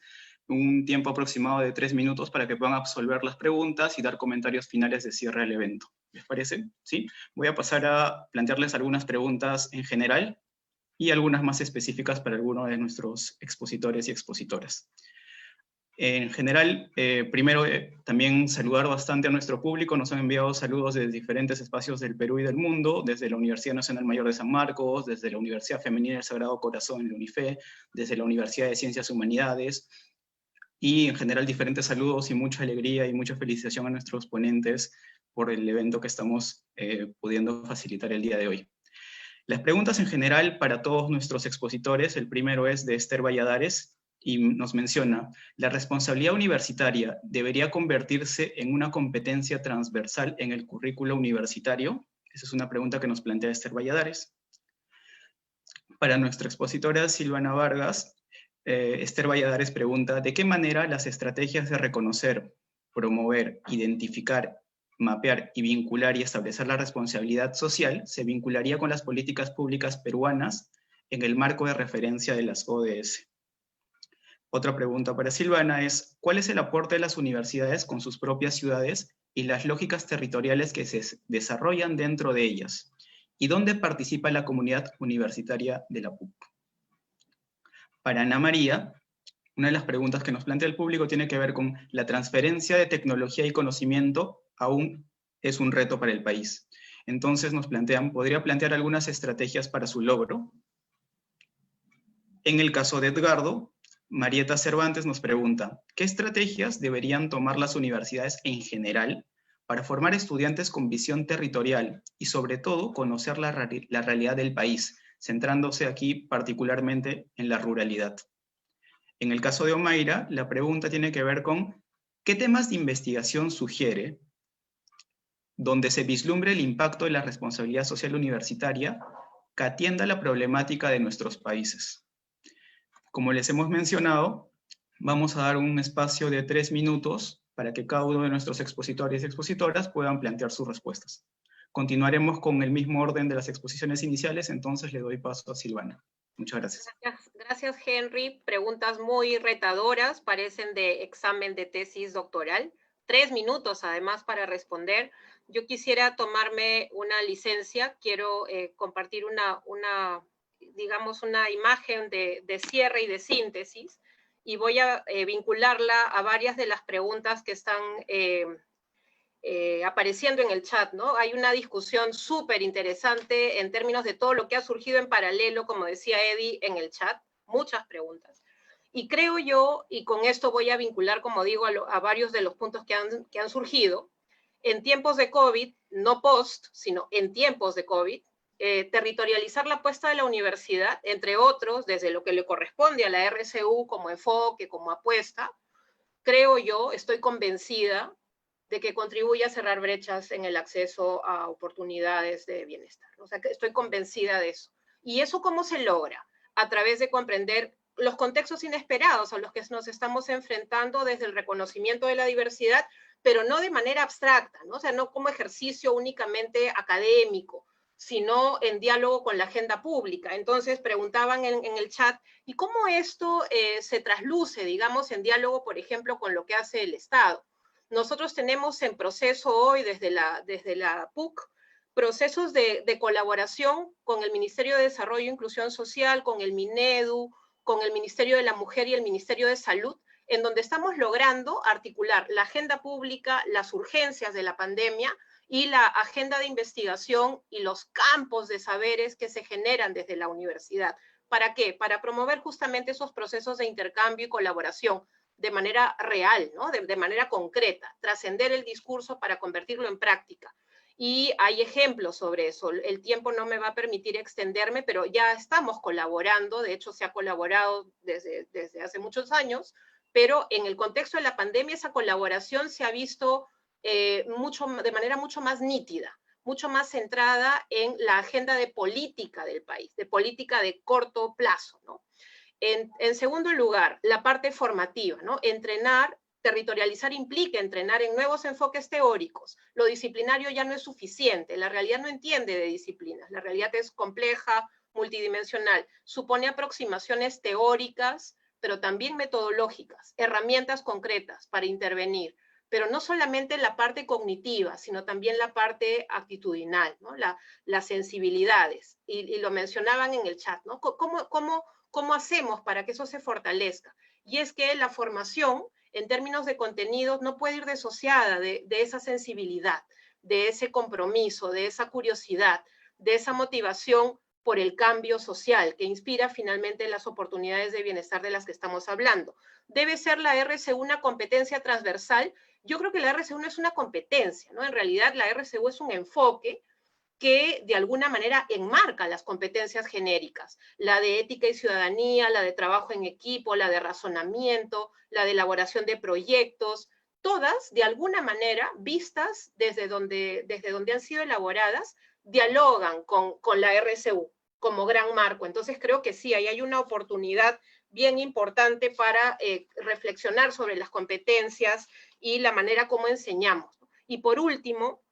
un tiempo aproximado de 3 minutos para que puedan absolver las preguntas y dar comentarios finales de cierre del evento. ¿Les parece? ¿Sí? Voy a pasar a plantearles algunas preguntas en general y algunas más específicas para alguno de nuestros expositores y expositoras. En general, primero también saludar bastante a nuestro público. Nos han enviado saludos desde diferentes espacios del Perú y del mundo, desde la Universidad Nacional Mayor de San Marcos, desde la Universidad Femenina del Sagrado Corazón en la UNIFE, desde la Universidad de Ciencias y Humanidades, y en general diferentes saludos y mucha alegría y mucha felicitación a nuestros ponentes por el evento que estamos pudiendo facilitar el día de hoy. Las preguntas en general para todos nuestros expositores, el primero es de Esther Valladares, y nos menciona, ¿la responsabilidad universitaria debería convertirse en una competencia transversal en el currículo universitario? Esa es una pregunta que nos plantea Esther Valladares. Para nuestra expositora Silvana Vargas, Esther Valladares pregunta, ¿de qué manera las estrategias de reconocer, promover, identificar, mapear y vincular y establecer la responsabilidad social se vincularía con las políticas públicas peruanas en el marco de referencia de las ODS? Otra pregunta para Silvana es, ¿cuál es el aporte de las universidades con sus propias ciudades y las lógicas territoriales que se desarrollan dentro de ellas? ¿Y dónde participa la comunidad universitaria de la PUC? Para Ana María, una de las preguntas que nos plantea el público tiene que ver con la transferencia de tecnología y conocimiento aún es un reto para el país. Entonces nos plantean, ¿podría plantear algunas estrategias para su logro? En el caso de Edgardo, Marieta Cervantes nos pregunta, ¿qué estrategias deberían tomar las universidades en general para formar estudiantes con visión territorial y sobre todo conocer la realidad del país, centrándose aquí particularmente en la ruralidad? En el caso de Omaira, la pregunta tiene que ver con ¿qué temas de investigación sugiere donde se vislumbre el impacto de la responsabilidad social universitaria que atienda la problemática de nuestros países? Como les hemos mencionado, vamos a dar un espacio de 3 minutos para que cada uno de nuestros expositores y expositoras puedan plantear sus respuestas. Continuaremos con el mismo orden de las exposiciones iniciales, entonces le doy paso a Silvana. Muchas gracias. Gracias, Henry. Preguntas muy retadoras, parecen de examen de tesis doctoral. 3 minutos, además, para responder. Yo quisiera tomarme una licencia. Quiero compartir digamos, una imagen de cierre y de síntesis, y voy a vincularla a varias de las preguntas que están apareciendo en el chat, ¿no? Hay una discusión súper interesante en términos de todo lo que ha surgido en paralelo, como decía Eddie, en el chat, muchas preguntas. Y creo yo, y con esto voy a vincular, como digo, a varios de los puntos que han surgido, en tiempos de COVID, no post, sino en tiempos de COVID, territorializar la apuesta de la universidad, entre otros, desde lo que le corresponde a la RCU como enfoque, como apuesta, creo yo, estoy convencida de que contribuye a cerrar brechas en el acceso a oportunidades de bienestar. O sea, que estoy convencida de eso. ¿Y eso cómo se logra? A través de comprender los contextos inesperados a los que nos estamos enfrentando desde el reconocimiento de la diversidad, pero no de manera abstracta, ¿no? O sea, no como ejercicio únicamente académico, sino en diálogo con la agenda pública. Entonces preguntaban en el chat, ¿y cómo esto se trasluce, digamos, en diálogo, por ejemplo, con lo que hace el Estado? Nosotros tenemos en proceso hoy, desde la PUC, procesos de colaboración con el Ministerio de Desarrollo e Inclusión Social, con el Minedu, con el Ministerio de la Mujer y el Ministerio de Salud, en donde estamos logrando articular la agenda pública, las urgencias de la pandemia y la agenda de investigación y los campos de saberes que se generan desde la universidad. ¿Para qué? Para promover justamente esos procesos de intercambio y colaboración de manera real, ¿no? de manera concreta, trascender el discurso para convertirlo en práctica. Y hay ejemplos sobre eso. El tiempo no me va a permitir extenderme, pero ya estamos colaborando, de hecho se ha colaborado desde hace muchos años, pero en el contexto de la pandemia esa colaboración se ha visto de manera mucho más nítida, mucho más centrada en la agenda de política del país, de política de corto plazo, ¿no? En segundo lugar, la parte formativa, ¿no? Entrenar, territorializar implica entrenar en nuevos enfoques teóricos. Lo disciplinario ya no es suficiente, la realidad no entiende de disciplinas, la realidad es compleja, multidimensional, supone aproximaciones teóricas, pero también metodológicas, herramientas concretas para intervenir, pero no solamente la parte cognitiva, sino también la parte actitudinal, ¿no? Las sensibilidades, y lo mencionaban en el chat, ¿no? ¿Cómo hacemos para que eso se fortalezca? Y es que la formación, en términos de contenidos, no puede ir disociada de esa sensibilidad, de ese compromiso, de esa curiosidad, de esa motivación por el cambio social que inspira finalmente las oportunidades de bienestar de las que estamos hablando. ¿Debe ser la RCU una competencia transversal? Yo creo que la RCU no es una competencia, ¿no? En realidad la RCU es un enfoque que de alguna manera enmarca las competencias genéricas, la de ética y ciudadanía, la de trabajo en equipo, la de razonamiento, la de elaboración de proyectos, todas de alguna manera vistas desde donde han sido elaboradas, dialogan con la RCU como gran marco. Entonces creo que sí, ahí hay una oportunidad bien importante para reflexionar sobre las competencias y la manera como enseñamos. Y por último,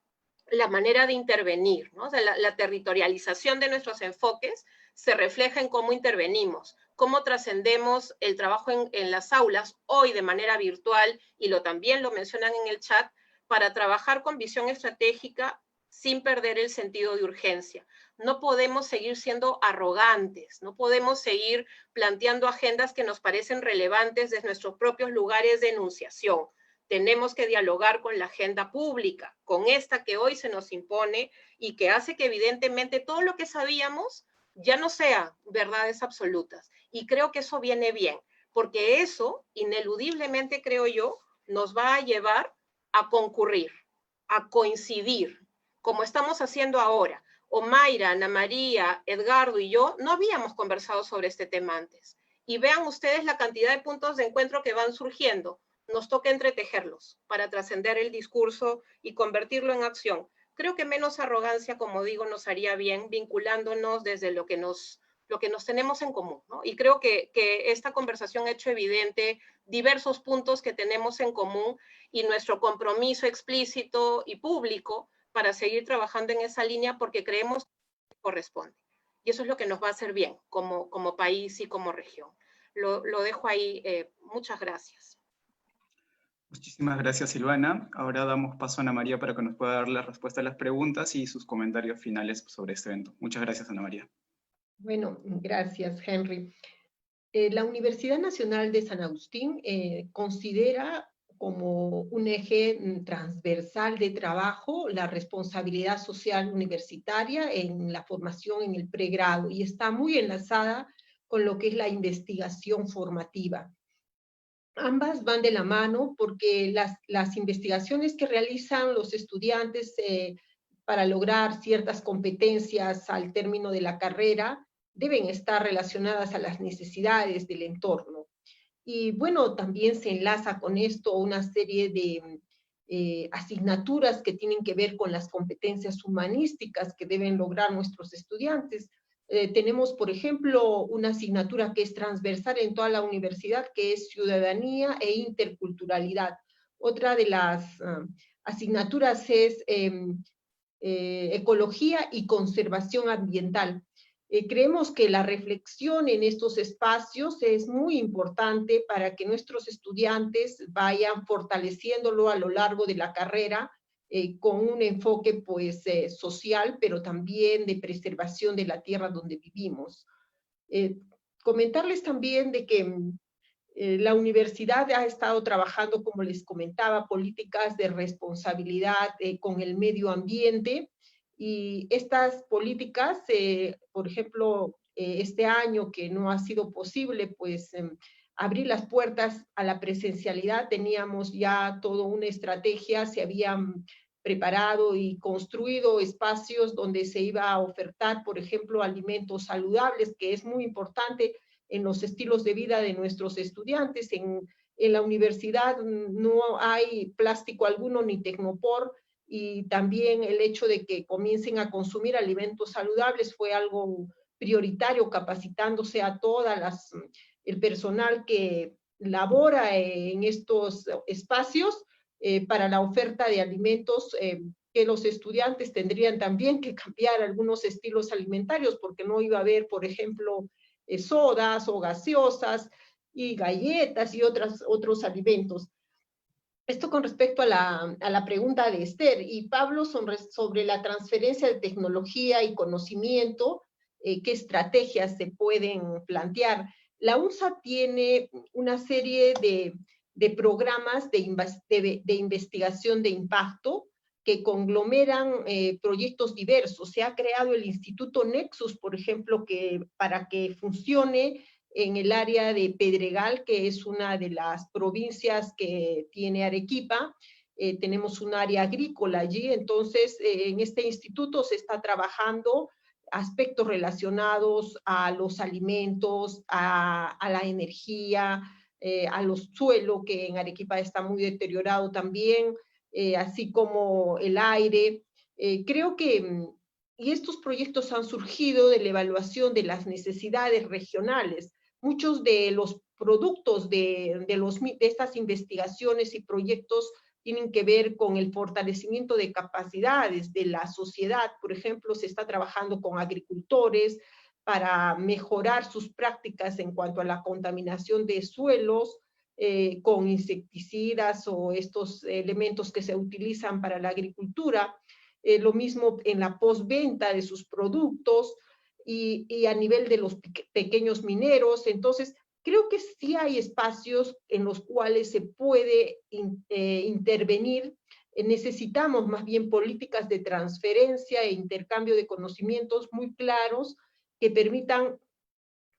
la manera de intervenir, ¿no? O sea, la territorialización de nuestros enfoques se refleja en cómo intervenimos, cómo trascendemos el trabajo en las aulas, hoy de manera virtual, y también lo mencionan en el chat, para trabajar con visión estratégica sin perder el sentido de urgencia, no podemos seguir siendo arrogantes, no podemos seguir planteando agendas que nos parecen relevantes desde nuestros propios lugares de enunciación. Tenemos que dialogar con la agenda pública, con esta que hoy se nos impone y que hace que evidentemente todo lo que sabíamos ya no sea verdades absolutas. Y creo que eso viene bien, porque eso, ineludiblemente creo yo, nos va a llevar a concurrir, a coincidir, como estamos haciendo ahora. Omaira, Ana María, Edgardo y yo no habíamos conversado sobre este tema antes. Y vean ustedes la cantidad de puntos de encuentro que van surgiendo. Nos toca entretejerlos para trascender el discurso y convertirlo en acción. Creo que menos arrogancia, como digo, nos haría bien, vinculándonos desde lo que nos tenemos en común, ¿no? Y creo que esta conversación ha hecho evidente diversos puntos que tenemos en común y nuestro compromiso explícito y público para seguir trabajando en esa línea porque creemos que corresponde. Y eso es lo que nos va a hacer bien como país y como región. Lo dejo ahí. Muchas gracias. Muchísimas gracias, Silvana. Ahora damos paso a Ana María para que nos pueda dar la respuesta a las preguntas y sus comentarios finales sobre este evento. Muchas gracias, Ana María. Bueno, gracias, Henry. La Universidad Nacional de San Agustín considera como un eje transversal de trabajo la responsabilidad social universitaria en la formación en el pregrado y está muy enlazada con lo que es la investigación formativa. Ambas van de la mano porque las investigaciones que realizan los estudiantes para lograr ciertas competencias al término de la carrera deben estar relacionadas a las necesidades del entorno. Y bueno, también se enlaza con esto una serie de asignaturas que tienen que ver con las competencias humanísticas que deben lograr nuestros estudiantes. Tenemos, por ejemplo, una asignatura que es transversal en toda la universidad, que es ciudadanía e interculturalidad. Otra de las asignaturas es ecología y conservación ambiental. Creemos que la reflexión en estos espacios es muy importante para que nuestros estudiantes vayan fortaleciéndolo a lo largo de la carrera con un enfoque pues, social, pero también de preservación de la tierra donde vivimos. Comentarles también de que la universidad ha estado trabajando, como les comentaba, políticas de responsabilidad con el medio ambiente, y estas políticas, por ejemplo, este año que no ha sido posible, pues abrir las puertas a la presencialidad, teníamos ya toda una estrategia, se habían preparado y construido espacios donde se iba a ofertar, por ejemplo, alimentos saludables, que es muy importante en los estilos de vida de nuestros estudiantes. En la universidad no hay plástico alguno ni tecnopor, y también el hecho de que comiencen a consumir alimentos saludables fue algo prioritario, capacitándose a el personal que labora en estos espacios para la oferta de alimentos que los estudiantes tendrían también que cambiar algunos estilos alimentarios, porque no iba a haber, por ejemplo, sodas o gaseosas y galletas y otros alimentos. Esto con respecto a la pregunta de Esther y Pablo sobre la transferencia de tecnología y conocimiento, qué estrategias se pueden plantear. La UNSA tiene una serie de programas de investigación de impacto que conglomeran proyectos diversos. Se ha creado el Instituto Nexus, por ejemplo, para que funcione en el área de Pedregal, que es una de las provincias que tiene Arequipa. Tenemos un área agrícola allí, entonces en este instituto se está trabajando aspectos relacionados a los alimentos, a la energía, a los suelos, que en Arequipa está muy deteriorado también, así como el aire. Creo que, y estos proyectos han surgido de la evaluación de las necesidades regionales. Muchos de los productos de estas investigaciones y proyectos tienen que ver con el fortalecimiento de capacidades de la sociedad. Por ejemplo, se está trabajando con agricultores para mejorar sus prácticas en cuanto a la contaminación de suelos, con insecticidas o estos elementos que se utilizan para la agricultura. lo mismo en la postventa de sus productos y a nivel de los pequeños mineros. Entonces, creo que sí hay espacios en los cuales se puede intervenir. Necesitamos más bien políticas de transferencia e intercambio de conocimientos muy claros que permitan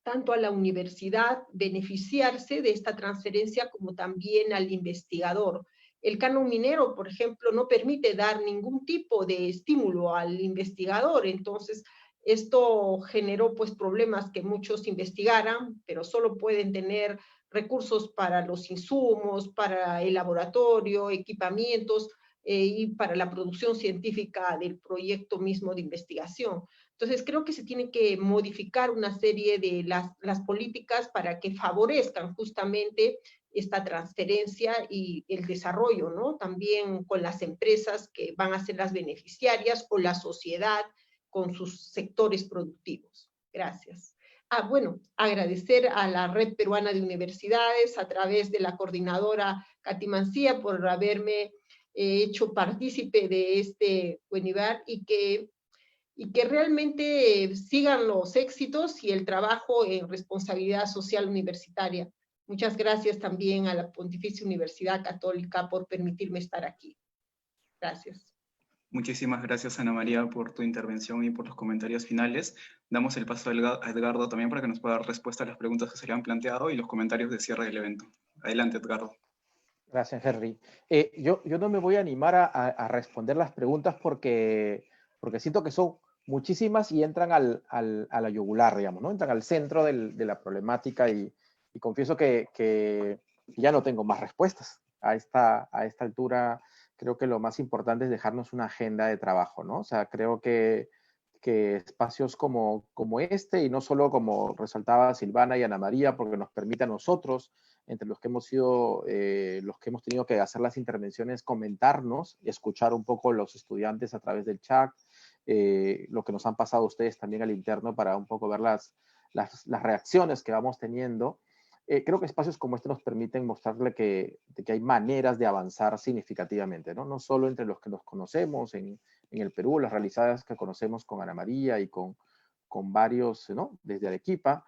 tanto a la universidad beneficiarse de esta transferencia como también al investigador. El canon minero, por ejemplo, no permite dar ningún tipo de estímulo al investigador, entonces esto generó pues problemas que muchos investigaran, pero solo pueden tener recursos para los insumos, para el laboratorio, equipamientos y para la producción científica del proyecto mismo de investigación. Entonces, creo que se tiene que modificar una serie de las políticas para que favorezcan justamente esta transferencia y el desarrollo, ¿no? También con las empresas que van a ser las beneficiarias o la sociedad con sus sectores productivos. Gracias. Bueno, agradecer a la Red Peruana de Universidades a través de la coordinadora Katy Mancía por haberme hecho partícipe de este webinar y que realmente sigan los éxitos y el trabajo en responsabilidad social universitaria. Muchas gracias también a la Pontificia Universidad Católica por permitirme estar aquí. Gracias. Muchísimas gracias, Ana María, por tu intervención y por los comentarios finales. Damos el paso a Edgardo también para que nos pueda dar respuesta a las preguntas que se le han planteado y los comentarios de cierre del evento. Adelante, Edgardo. Gracias, Henry. Yo no me voy a animar a responder las preguntas porque siento que son muchísimas y entran a la yugular, digamos, ¿no? Entran al centro de la problemática y confieso que ya no tengo más respuestas. A esta altura creo que lo más importante es dejarnos una agenda de trabajo, ¿no? O sea, creo que espacios como este, y no solo como resaltaba Silvana y Ana María, porque nos permite a nosotros, entre los que hemos sido, los que hemos tenido que hacer las intervenciones, comentarnos y escuchar un poco los estudiantes a través del chat, lo que nos han pasado ustedes también al interno para un poco ver las reacciones que vamos teniendo. Creo que espacios como este nos permiten mostrarle que hay maneras de avanzar significativamente, ¿no? No solo entre los que nos conocemos en el Perú, las realizadas que conocemos con Ana María y con varios, ¿no? Desde Arequipa,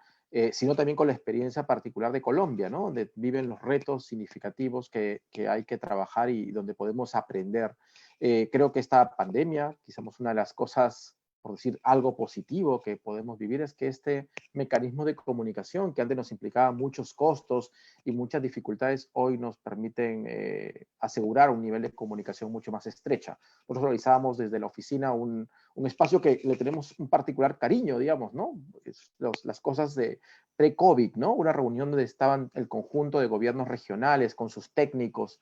sino también con la experiencia particular de Colombia, ¿no? Donde viven los retos significativos que hay que trabajar y donde podemos aprender. Creo que esta pandemia, quizás una de las cosas, por decir algo positivo que podemos vivir, es que este mecanismo de comunicación que antes nos implicaba muchos costos y muchas dificultades, hoy nos permiten asegurar un nivel de comunicación mucho más estrecha. Nosotros realizábamos desde la oficina un espacio que le tenemos un particular cariño, digamos, ¿no? Las cosas de pre-COVID, ¿no? Una reunión donde estaban el conjunto de gobiernos regionales con sus técnicos,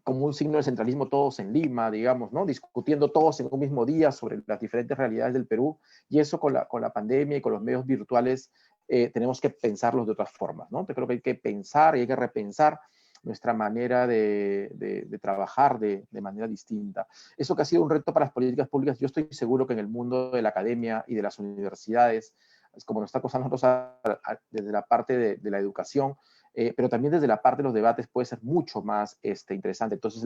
como un signo de centralismo, todos en Lima, digamos, ¿no? Discutiendo todos en un mismo día sobre las diferentes realidades del Perú, y eso con la pandemia y con los medios virtuales tenemos que pensarlos de otras formas, ¿no? Yo creo que hay que pensar y hay que repensar nuestra manera de trabajar de manera distinta. Eso que ha sido un reto para las políticas públicas, yo estoy seguro que en el mundo de la academia y de las universidades, es como nos está costando a nosotros desde la parte de la educación, pero también desde la parte de los debates puede ser mucho más interesante. Entonces,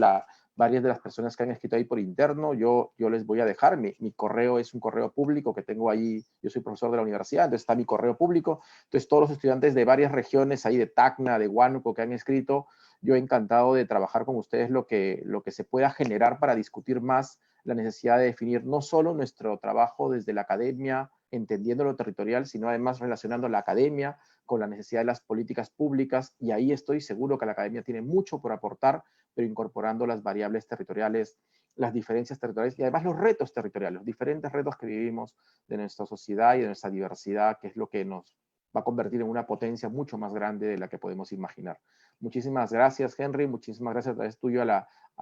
varias de las personas que han escrito ahí por interno, yo les voy a dejar, mi correo es un correo público que tengo ahí, yo soy profesor de la universidad, entonces está mi correo público, entonces todos los estudiantes de varias regiones ahí de Tacna, de Huánuco que han escrito, yo he encantado de trabajar con ustedes lo que se pueda generar para discutir más la necesidad de definir no solo nuestro trabajo desde la academia, entendiendo lo territorial, sino además relacionando la academia con la necesidad de las políticas públicas, y ahí estoy seguro que la academia tiene mucho por aportar, pero incorporando las variables territoriales, las diferencias territoriales y además los retos territoriales, los diferentes retos que vivimos de nuestra sociedad y de nuestra diversidad, que es lo que nos va a convertir en una potencia mucho más grande de la que podemos imaginar. Muchísimas gracias, Henry, muchísimas gracias a través tuyo a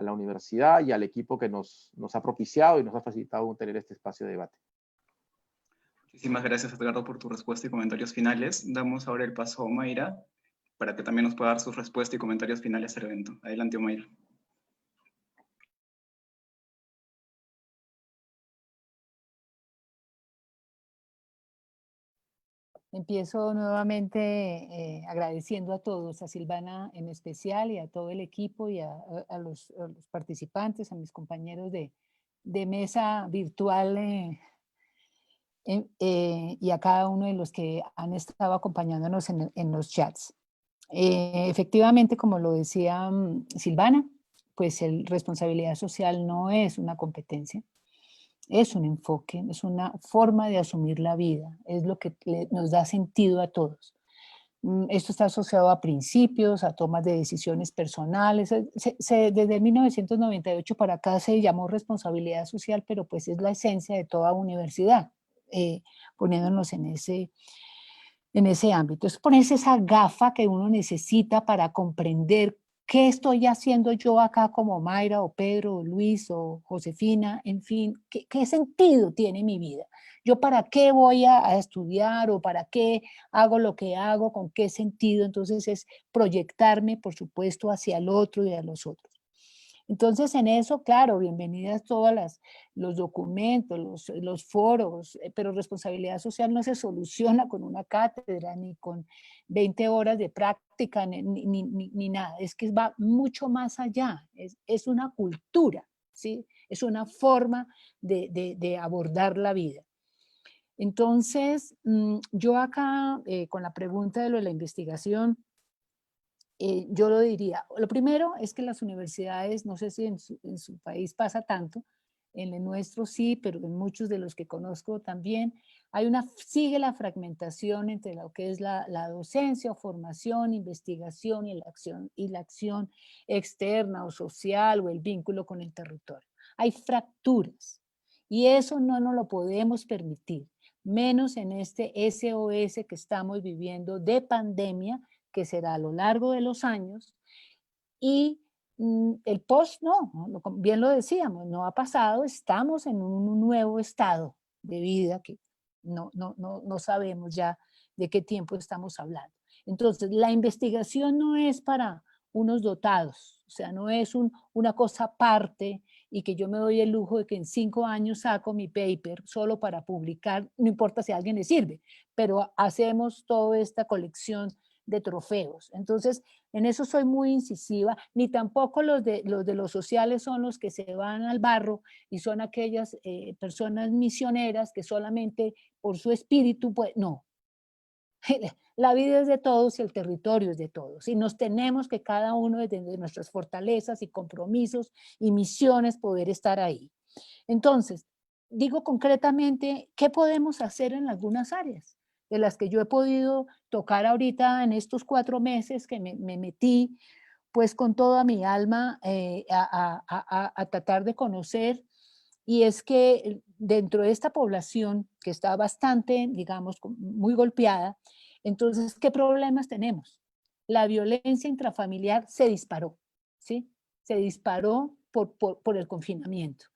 la universidad y al equipo que nos ha propiciado y nos ha facilitado tener este espacio de debate. Muchísimas gracias, Edgardo, por tu respuesta y comentarios finales. Damos ahora el paso a Omaira para que también nos pueda dar su respuesta y comentarios finales al evento. Adelante, Omaira. Empiezo nuevamente agradeciendo a todos, a Silvana en especial y a todo el equipo y a los participantes, a mis compañeros de de mesa virtual y a cada uno de los que han estado acompañándonos en los chats. Efectivamente, como lo decía Silvana, pues responsabilidad social no es una competencia, es un enfoque, es una forma de asumir la vida, es lo que nos da sentido a todos. Esto está asociado a principios, a tomas de decisiones personales. Desde 1998 para acá se llamó responsabilidad social, pero pues es la esencia de toda universidad, poniéndonos en ese ámbito. Es ponerse esa gafa que uno necesita para comprender qué estoy haciendo yo acá como Mayra o Pedro o Luis o Josefina, en fin, qué sentido tiene mi vida. Yo para qué voy a estudiar o para qué hago lo que hago, con qué sentido. Entonces es proyectarme, por supuesto, hacia el otro y a los otros. Entonces, en eso, claro, bienvenidas todos los documentos, los foros, pero responsabilidad social no se soluciona con una cátedra, ni con 20 horas de práctica, ni nada. Es que va mucho más allá. Es una cultura, ¿sí? Es una forma de abordar la vida. Entonces, yo acá, con la pregunta de lo de la investigación, yo lo diría, lo primero es que las universidades, no sé si en su país pasa tanto, en el nuestro sí, pero en muchos de los que conozco también, sigue la fragmentación entre lo que es la docencia o formación, investigación y la acción externa o social o el vínculo con el territorio. Hay fracturas y eso no nos lo podemos permitir, menos en este SOS que estamos viviendo de pandemia, que será a lo largo de los años, y el post no, bien lo decíamos, no ha pasado, estamos en un nuevo estado de vida que no sabemos ya de qué tiempo estamos hablando. Entonces, la investigación no es para unos dotados, o sea, no es una cosa aparte y que yo me doy el lujo de que en 5 años saco mi paper solo para publicar, no importa si a alguien le sirve, pero hacemos toda esta colección de trofeos. Entonces, en eso soy muy incisiva, ni tampoco los de los sociales son los que se van al barro y son aquellas personas misioneras que solamente por su espíritu, pues no. La vida es de todos y el territorio es de todos. Y nos tenemos que cada uno desde nuestras fortalezas y compromisos y misiones poder estar ahí. Entonces, digo concretamente, ¿qué podemos hacer en algunas áreas? De las que yo he podido tocar ahorita en estos 4 meses que me metí, pues con toda mi alma a tratar de conocer. Y es que dentro de esta población que está bastante, digamos, muy golpeada, entonces, ¿qué problemas tenemos? La violencia intrafamiliar se disparó, ¿sí? Se disparó por el confinamiento.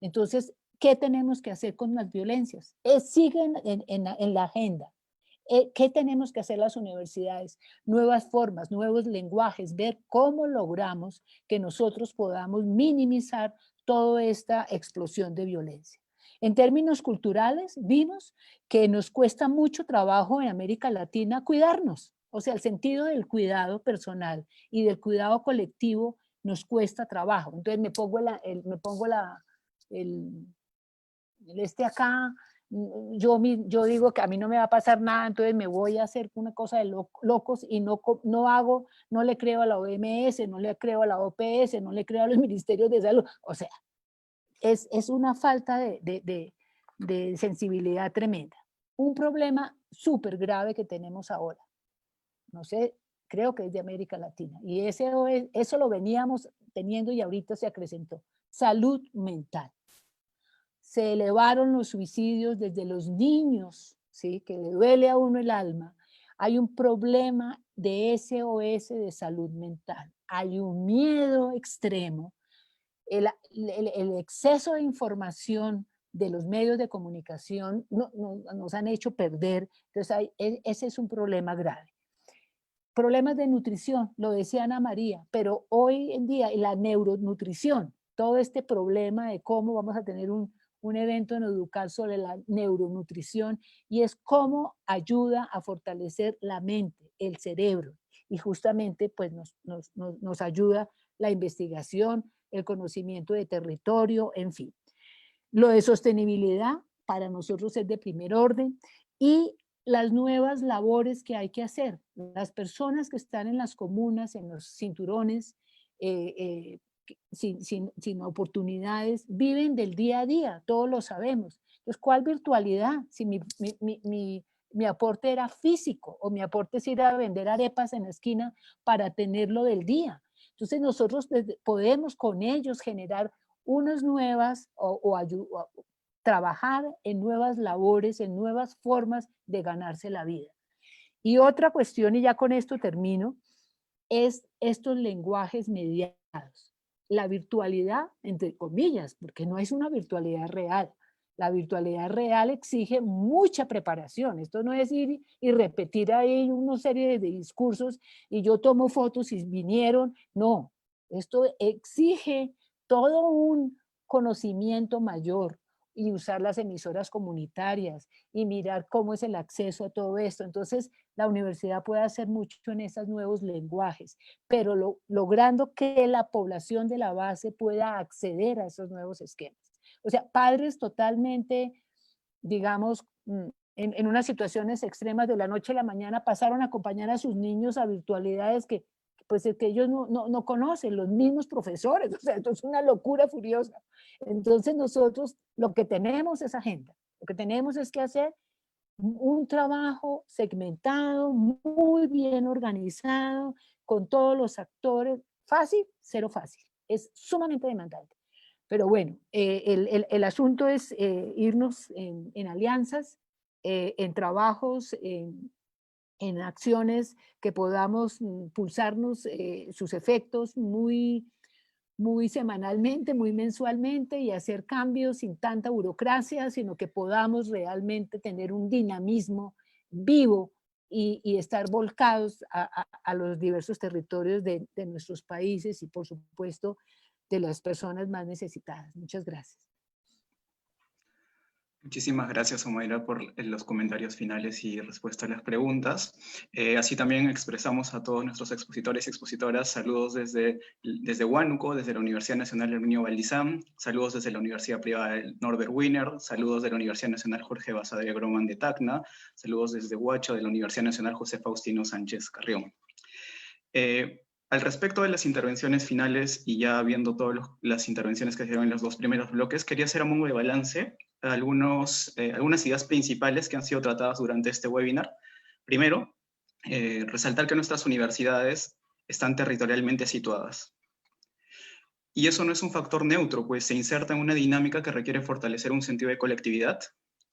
Entonces, ¿qué tenemos que hacer con las violencias? Siguen en la agenda. ¿Qué tenemos que hacer las universidades? Nuevas formas, nuevos lenguajes, ver cómo logramos que nosotros podamos minimizar toda esta explosión de violencia. En términos culturales, vimos que nos cuesta mucho trabajo en América Latina cuidarnos. O sea, el sentido del cuidado personal y del cuidado colectivo nos cuesta trabajo. Entonces me pongo acá, yo digo que a mí no me va a pasar nada, entonces me voy a hacer una cosa de locos y no le creo a la OMS, no le creo a la OPS, no le creo a los ministerios de salud. O sea, es una falta de sensibilidad tremenda. Un problema súper grave que tenemos ahora. No sé, creo que es de América Latina. Y eso lo veníamos teniendo y ahorita se acrecentó. Salud mental. Se elevaron los suicidios desde los niños, ¿sí? Que le duele a uno el alma. Hay un problema de SOS de salud mental. Hay un miedo extremo. El exceso de información de los medios de comunicación nos han hecho perder. Entonces, ese es un problema grave. Problemas de nutrición, lo decía Ana María, pero hoy en día la neuronutrición, todo este problema de cómo vamos a tener un evento en Educar sobre la neuronutrición y es cómo ayuda a fortalecer la mente, el cerebro y justamente pues nos ayuda la investigación, el conocimiento de territorio, en fin. Lo de sostenibilidad para nosotros es de primer orden, y las nuevas labores que hay que hacer. Las personas que están en las comunas, en los cinturones, sin oportunidades, viven del día a día, todos lo sabemos. Entonces, ¿cuál virtualidad? Si mi aporte era físico, o mi aporte es ir a vender arepas en la esquina para tenerlo del día. Entonces nosotros podemos con ellos generar unas nuevas o trabajar en nuevas labores, en nuevas formas de ganarse la vida. Y otra cuestión, y ya con esto termino, es estos lenguajes mediados. La virtualidad, entre comillas, porque no es una virtualidad real. La virtualidad real exige mucha preparación. Esto no es ir y repetir ahí una serie de discursos y yo tomo fotos y vinieron. No, esto exige todo un conocimiento mayor, y usar las emisoras comunitarias y mirar cómo es el acceso a todo esto. Entonces, la universidad puede hacer mucho en esos nuevos lenguajes, pero logrando que la población de la base pueda acceder a esos nuevos esquemas. O sea, padres totalmente, digamos, en unas situaciones extremas de la noche a la mañana pasaron a acompañar a sus niños a virtualidades que pues es que ellos no conocen, los mismos profesores, o sea, esto es una locura furiosa. Entonces nosotros lo que tenemos es agenda, lo que tenemos es que hacer un trabajo segmentado, muy bien organizado, con todos los actores. Fácil, cero fácil, es sumamente demandante. Pero bueno, el asunto es irnos en alianzas, en trabajos, en acciones que podamos pulsarnos sus efectos muy semanalmente, muy mensualmente, y hacer cambios sin tanta burocracia, sino que podamos realmente tener un dinamismo vivo y estar volcados a los diversos territorios de nuestros países y, por supuesto, de las personas más necesitadas. Muchas gracias. Muchísimas gracias, Omaira, por los comentarios finales y respuesta a las preguntas. Así también expresamos a todos nuestros expositores y expositoras saludos desde Huánuco, desde la Universidad Nacional Herminio Valdizán, saludos desde la Universidad Privada Norbert Wiener, saludos de la Universidad Nacional Jorge Basadre Groman de Tacna, saludos desde Huacho de la Universidad Nacional José Faustino Sánchez Carrión. Al respecto de las intervenciones finales, y ya viendo todas las intervenciones que se dieron en los dos primeros bloques, quería hacer a modo de balance algunas ideas principales que han sido tratadas durante este webinar. Primero, resaltar que nuestras universidades están territorialmente situadas. Y eso no es un factor neutro, pues se inserta en una dinámica que requiere fortalecer un sentido de colectividad,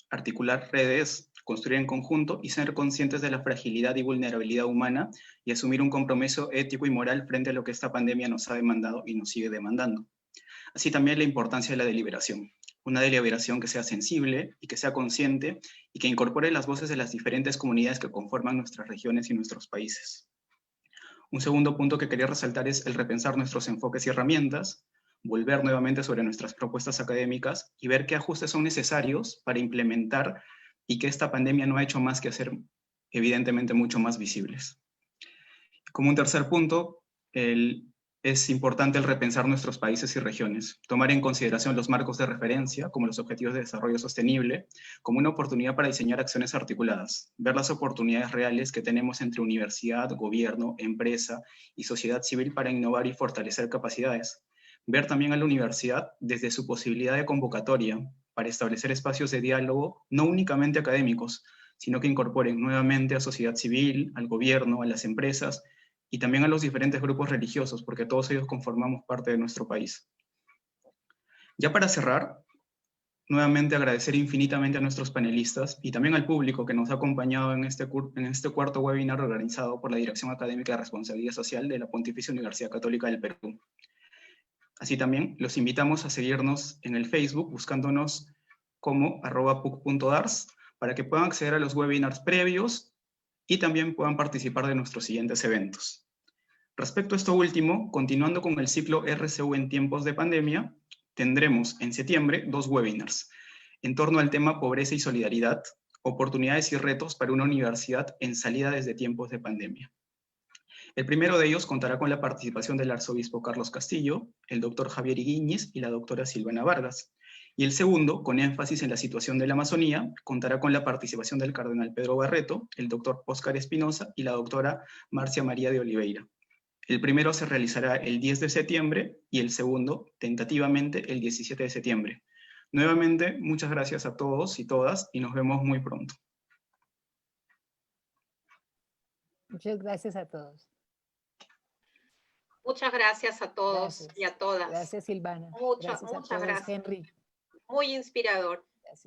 articular redes, construir en conjunto y ser conscientes de la fragilidad y vulnerabilidad humana, y asumir un compromiso ético y moral frente a lo que esta pandemia nos ha demandado y nos sigue demandando. Así también la importancia de la deliberación. Una deliberación que sea sensible y que sea consciente y que incorpore las voces de las diferentes comunidades que conforman nuestras regiones y nuestros países. Un segundo punto que quería resaltar es el repensar nuestros enfoques y herramientas, volver nuevamente sobre nuestras propuestas académicas y ver qué ajustes son necesarios para implementar y que esta pandemia no ha hecho más que hacer evidentemente mucho más visibles. Como un tercer punto, es importante el repensar nuestros países y regiones, tomar en consideración los marcos de referencia, como los Objetivos de Desarrollo Sostenible, como una oportunidad para diseñar acciones articuladas, ver las oportunidades reales que tenemos entre universidad, gobierno, empresa y sociedad civil para innovar y fortalecer capacidades, ver también a la universidad desde su posibilidad de convocatoria para establecer espacios de diálogo no únicamente académicos, sino que incorporen nuevamente a sociedad civil, al gobierno, a las empresas, y también a los diferentes grupos religiosos, porque todos ellos conformamos parte de nuestro país. Ya para cerrar, nuevamente agradecer infinitamente a nuestros panelistas y también al público que nos ha acompañado en este cuarto webinar organizado por la Dirección Académica de Responsabilidad Social de la Pontificia Universidad Católica del Perú. Así también los invitamos a seguirnos en el Facebook buscándonos como @puc.dars para que puedan acceder a los webinars previos y también puedan participar de nuestros siguientes eventos. Respecto a esto último, continuando con el ciclo RCU en tiempos de pandemia, tendremos en septiembre 2 webinars en torno al tema pobreza y solidaridad, oportunidades y retos para una universidad en salida desde tiempos de pandemia. El primero de ellos contará con la participación del arzobispo Carlos Castillo, el doctor Javier Iguiñez y la doctora Silvana Vargas. Y el segundo, con énfasis en la situación de la Amazonía, contará con la participación del cardenal Pedro Barreto, el doctor Óscar Espinosa y la doctora Marcia María de Oliveira. El primero se realizará el 10 de septiembre y el segundo, tentativamente, el 17 de septiembre. Nuevamente, muchas gracias a todos y todas y nos vemos muy pronto. Muchas gracias a todos. Muchas gracias a todos Gracias. y a todas. Gracias, Silvana. Muchas Gracias a gracias, todos, gracias. Henry. Muy inspirador. Gracias.